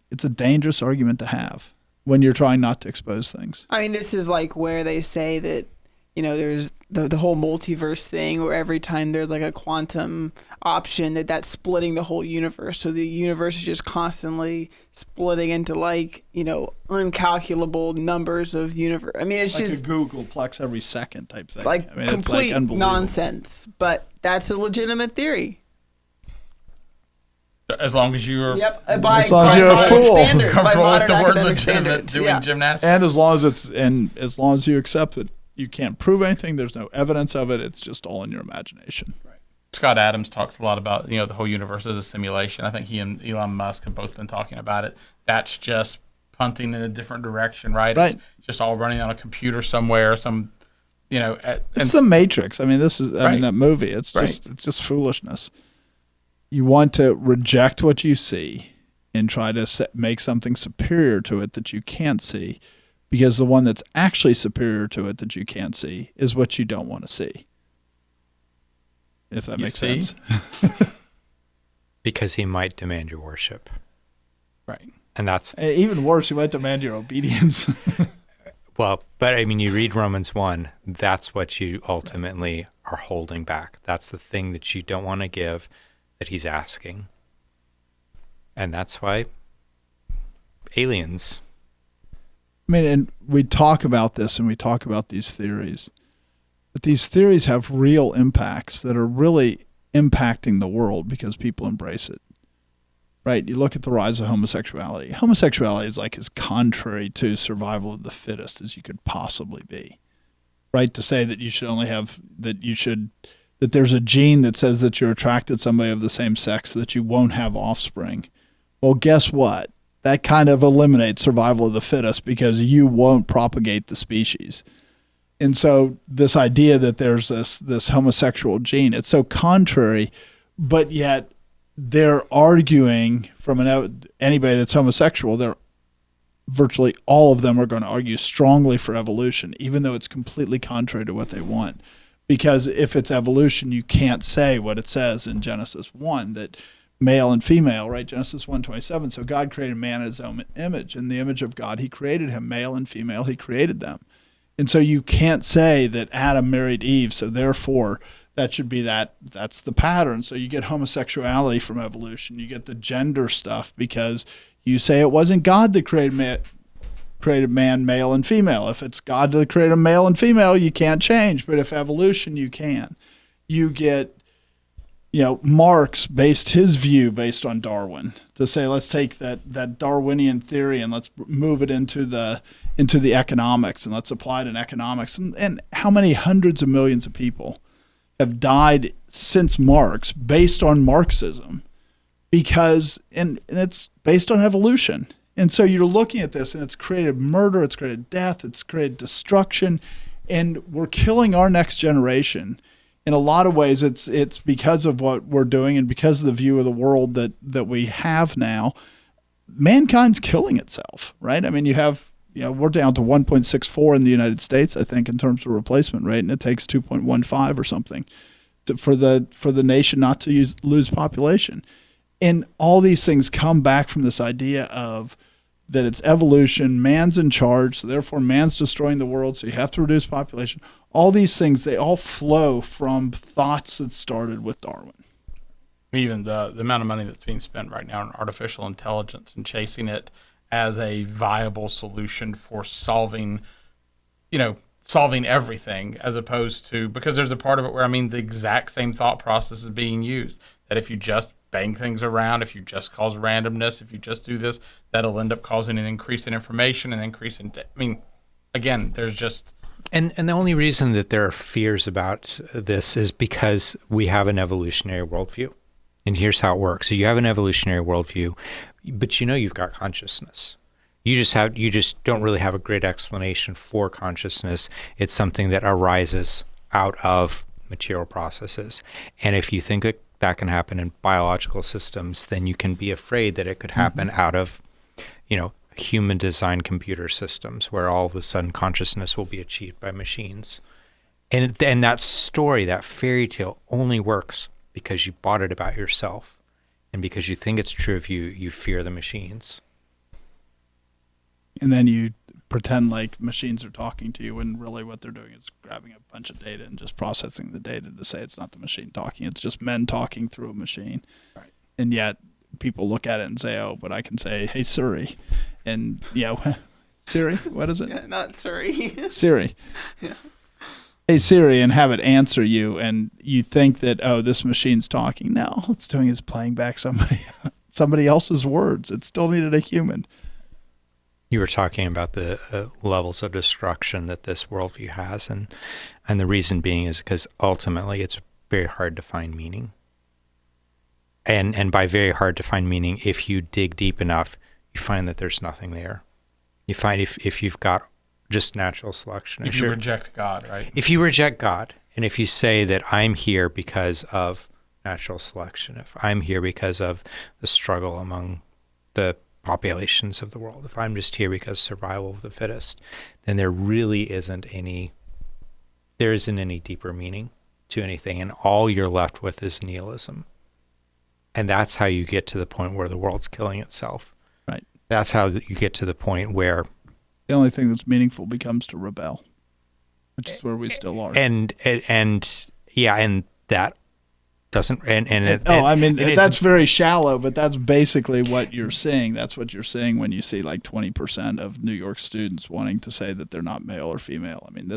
it's a dangerous argument to have when you're trying not to expose things. I mean, this is like where they say that, there's the whole multiverse thing, where every time there's like a quantum option, that's splitting the whole universe. So the universe is just constantly splitting into uncalculable numbers of universe. I mean, it's like just a Googleplex every second type thing. like it's complete unbelievable. nonsense. But that's a legitimate theory. As long as you're By as long as you're a fool. comfortable with the word academic legitimate standards, doing gymnastics. And as long as you accept that you can't prove anything, there's no evidence of it, it's just all in your imagination. Right. Scott Adams talks a lot about the whole universe as a simulation. I think he and Elon Musk have both been talking about it. That's just punting in a different direction, right? Right. It's just all running on a computer somewhere. It's the Matrix. I mean, that movie. It's just foolishness. You want to reject what you see and try to make something superior to it that you can't see, because the one that's actually superior to it that you can't see is what you don't want to see. If that makes sense. Because he might demand your worship. Right. And that's even worse, he might demand your obedience. Well, but I mean, you read Romans 1, that's what you ultimately are holding back. That's the thing that you don't want to give, that he's asking. And that's why aliens. I mean, and we talk about this and we talk about these theories, but these theories have real impacts that are really impacting the world because people embrace it. Right? You look at the rise of homosexuality. Homosexuality is like as contrary to survival of the fittest as you could possibly be. Right? To say that you should only have, that there's a gene that says that you're attracted to somebody of the same sex so that you won't have offspring. Well, guess what? That kind of eliminates survival of the fittest because you won't propagate the species. And so this idea that there's this homosexual gene, it's so contrary, but yet they're arguing from anybody that's homosexual, they're virtually all of them are going to argue strongly for evolution, even though it's completely contrary to what they want. Because if it's evolution, you can't say what it says in Genesis 1, that male and female, right? Genesis 1:27. So God created man in his own image. In the image of God, he created him, male and female, he created them. And so you can't say that Adam married Eve, so therefore that should be that's the pattern. So you get homosexuality from evolution. You get the gender stuff because you say it wasn't God that created man, male and female. If it's God that created male and female, you can't change. But if evolution, you can. You get, Marx based his view based on Darwin to say, let's take that Darwinian theory and let's move it into the economics and let's apply it in economics. And how many hundreds of millions of people have died since Marx based on Marxism because, and it's based on evolution. And so you're looking at this and it's created murder, it's created death, it's created destruction, and we're killing our next generation. In a lot of ways, it's because of what we're doing and because of the view of the world that we have now. Mankind's killing itself, right? I mean, we're down to 1.64 in the United States, I think, in terms of replacement rate, and it takes 2.15 or something for the nation not to lose population. And all these things come back from this idea of that it's evolution, man's in charge, so therefore man's destroying the world, so you have to reduce population. All these things, they all flow from thoughts that started with Darwin. Even the amount of money that's being spent right now on artificial intelligence and chasing it as a viable solution for solving everything, as opposed to, because there's a part of it where, the exact same thought process is being used, that if you just bang things around, if you just cause randomness, if you just do this, that'll end up causing an increase in information and increase in, again, there's just... And the only reason that there are fears about this is because we have an evolutionary worldview. And here's how it works. So you have an evolutionary worldview, but you've got consciousness. You just don't really have a great explanation for consciousness. It's something that arises out of material processes. And if you think that can happen in biological systems, then you can be afraid that it could happen out of, human designed computer systems where all of a sudden consciousness will be achieved by machines. And that story, that fairy tale, only works because you bought it about yourself. And because you think it's true of you, you fear the machines. And then you pretend like machines are talking to you when really what they're doing is grabbing a bunch of data and just processing the data to say it's not the machine talking, it's just men talking through a machine. Right. And yet people look at it and say, oh, but I can say, hey, Siri. And, Siri, what is it? Yeah, not Siri. Siri. Yeah. Hey, Siri, and have it answer you, and you think that, oh, this machine's talking. No, all it's doing is playing back somebody else's words. It still needed a human. You were talking about the levels of destruction that this worldview has, and the reason being is because ultimately it's very hard to find meaning. And by very hard to find meaning, if you dig deep enough, you find that there's nothing there. You find if you've got just natural selection. If you reject God, right? If you reject God, and if you say that I'm here because of natural selection, if I'm here because of the struggle among the populations of the world, if I'm just here because survival of the fittest, then there isn't any deeper meaning to anything, and all you're left with is nihilism. And that's how you get to the point where the world's killing itself. Right. That's how you get to the point where The only thing that's meaningful becomes to rebel, which is where we still are. And that doesn't that's very shallow, but that's basically what you're seeing. That's what you're seeing when you see like 20% of New York students wanting to say that they're not male or female. I mean,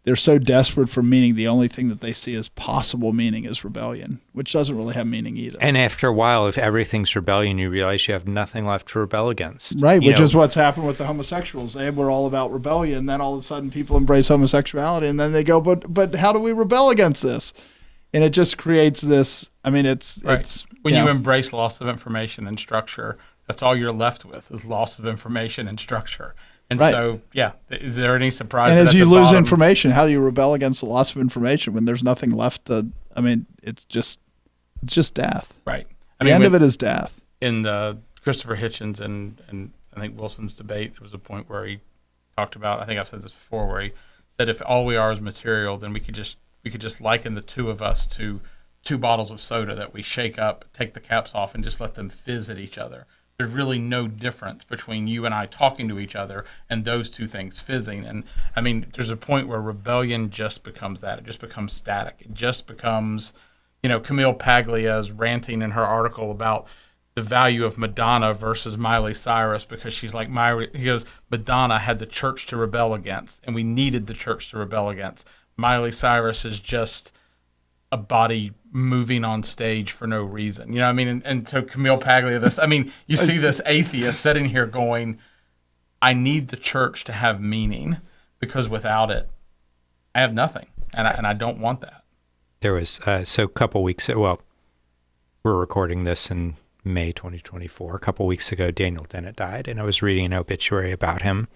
they're so desperate for meaning. The only thing that they see as possible meaning is rebellion, which doesn't really have meaning either. And after a while, if everything's rebellion, you realize you have nothing left to rebel against. Right, which is what's happened with the homosexuals. They were all about rebellion. Then all of a sudden people embrace homosexuality, and then they go, but how do we rebel against this? And it just creates this. I mean, it's when you embrace loss of information and structure, that's all you're left with is loss of information and structure. And so, is there any surprise? And as you lose information, how do you rebel against the loss of information when there's nothing left to? I mean, it's just death. Right. The end of it is death. In the Christopher Hitchens and I think Wilson's debate, there was a point where he talked about. I think I've said this before, where he said, if all we are is material, then we could just liken the two of us to 2 bottles of soda that we shake up, take the caps off, and just let them fizz at each other. There's really no difference between you and I talking to each other and those 2 things fizzing. And I mean, there's a point where rebellion just becomes that. It just becomes static. It just becomes, Camille Paglia's ranting in her article about the value of Madonna versus Miley Cyrus, because she's like, he goes, Madonna had the church to rebel against, and we needed the church to rebel against. Miley Cyrus is just a body moving on stage for no reason. You know what I mean? And so Camille Paglia, you see this atheist sitting here going, I need the church to have meaning, because without it, I have nothing. And I don't want that. There was, so a couple weeks ago, well, we're recording this in May 2024. A couple weeks ago, Daniel Dennett died, and I was reading an obituary about him.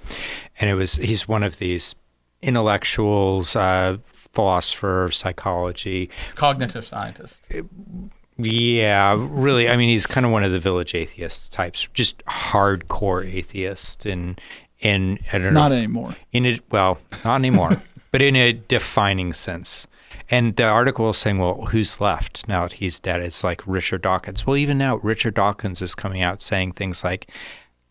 And he's one of these intellectuals, philosopher, psychology, cognitive scientist. Yeah, really. I mean, he's kind of one of the village atheist types, just hardcore atheist, and I don't know. Not anymore. Not anymore, but in a defining sense. And the article was saying, well, who's left now that he's dead? It's like Richard Dawkins. Well, even now, Richard Dawkins is coming out saying things like,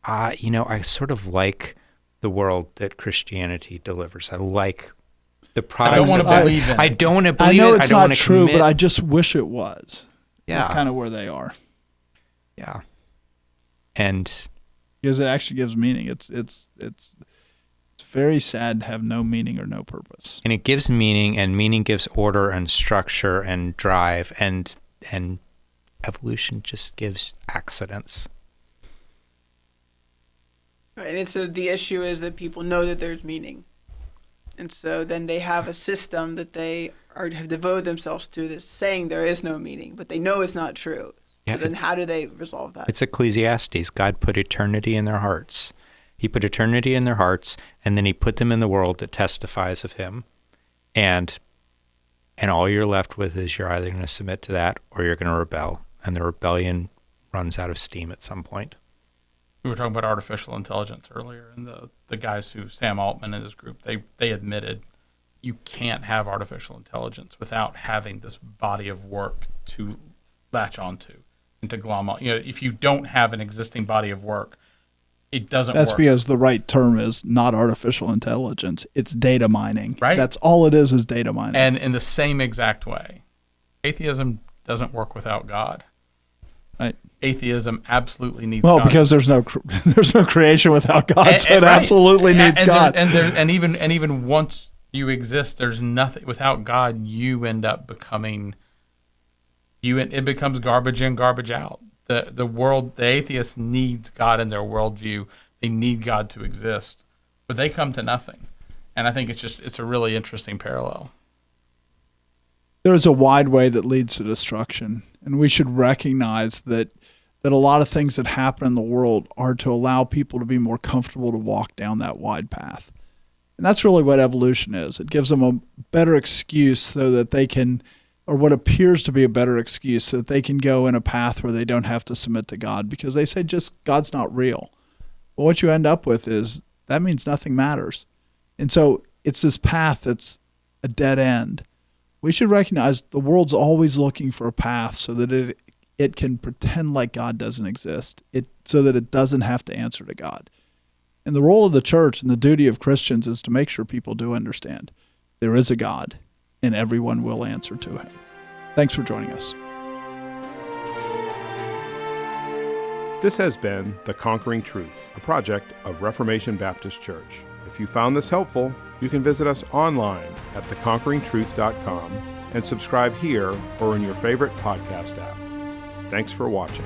I sort of like the world that Christianity delivers. I like the products. I don't want to believe it. I don't want to believe it. I know it's not true, commit. But I just wish it was. Yeah. That's kind of where they are. Yeah. And because it actually gives meaning. It's very sad to have no meaning or no purpose. And it gives meaning, and meaning gives order and structure and drive, and evolution just gives accidents. Right, and so the issue is that people know that there's meaning. And so then they have a system that they have devoted themselves to that's saying there is no meaning, but they know it's not true. Yeah, so then how do they resolve that? It's Ecclesiastes. God put eternity in their hearts. He put eternity in their hearts, and then he put them in the world that testifies of him. And all you're left with is you're either going to submit to that or you're going to rebel. And the rebellion runs out of steam at some point. We were talking about artificial intelligence earlier, and the guys Sam Altman and his group, they admitted you can't have artificial intelligence without having this body of work to latch onto and to glom on. If you don't have an existing body of work, it doesn't work. That's because the right term is not artificial intelligence. It's data mining. Right. That's all it is data mining. And in the same exact way, atheism doesn't work without God. Right. Atheism absolutely needs God. Well, because there's no creation without God, so it right. absolutely needs God. And even once you exist, there's nothing without God. You end up becoming it becomes garbage in, garbage out. The atheist needs God in their worldview. They need God to exist, but they come to nothing. And I think it's a really interesting parallel. There is a wide way that leads to destruction, and we should recognize that a lot of things that happen in the world are to allow people to be more comfortable to walk down that wide path. And that's really what evolution is. It gives them a better excuse so that they can, or what appears to be a better excuse, so that they can go in a path where they don't have to submit to God, because they say just God's not real. But what you end up with is that means nothing matters. And so it's this path that's a dead end. We should recognize the world's always looking for a path so that it can pretend like God doesn't exist, so that it doesn't have to answer to God. And the role of the church and the duty of Christians is to make sure people do understand there is a God and everyone will answer to him. Thanks for joining us. This has been The Conquering Truth, a project of Reformation Baptist Church. If you found this helpful, you can visit us online at theconqueringtruth.com and subscribe here or in your favorite podcast app. Thanks for watching.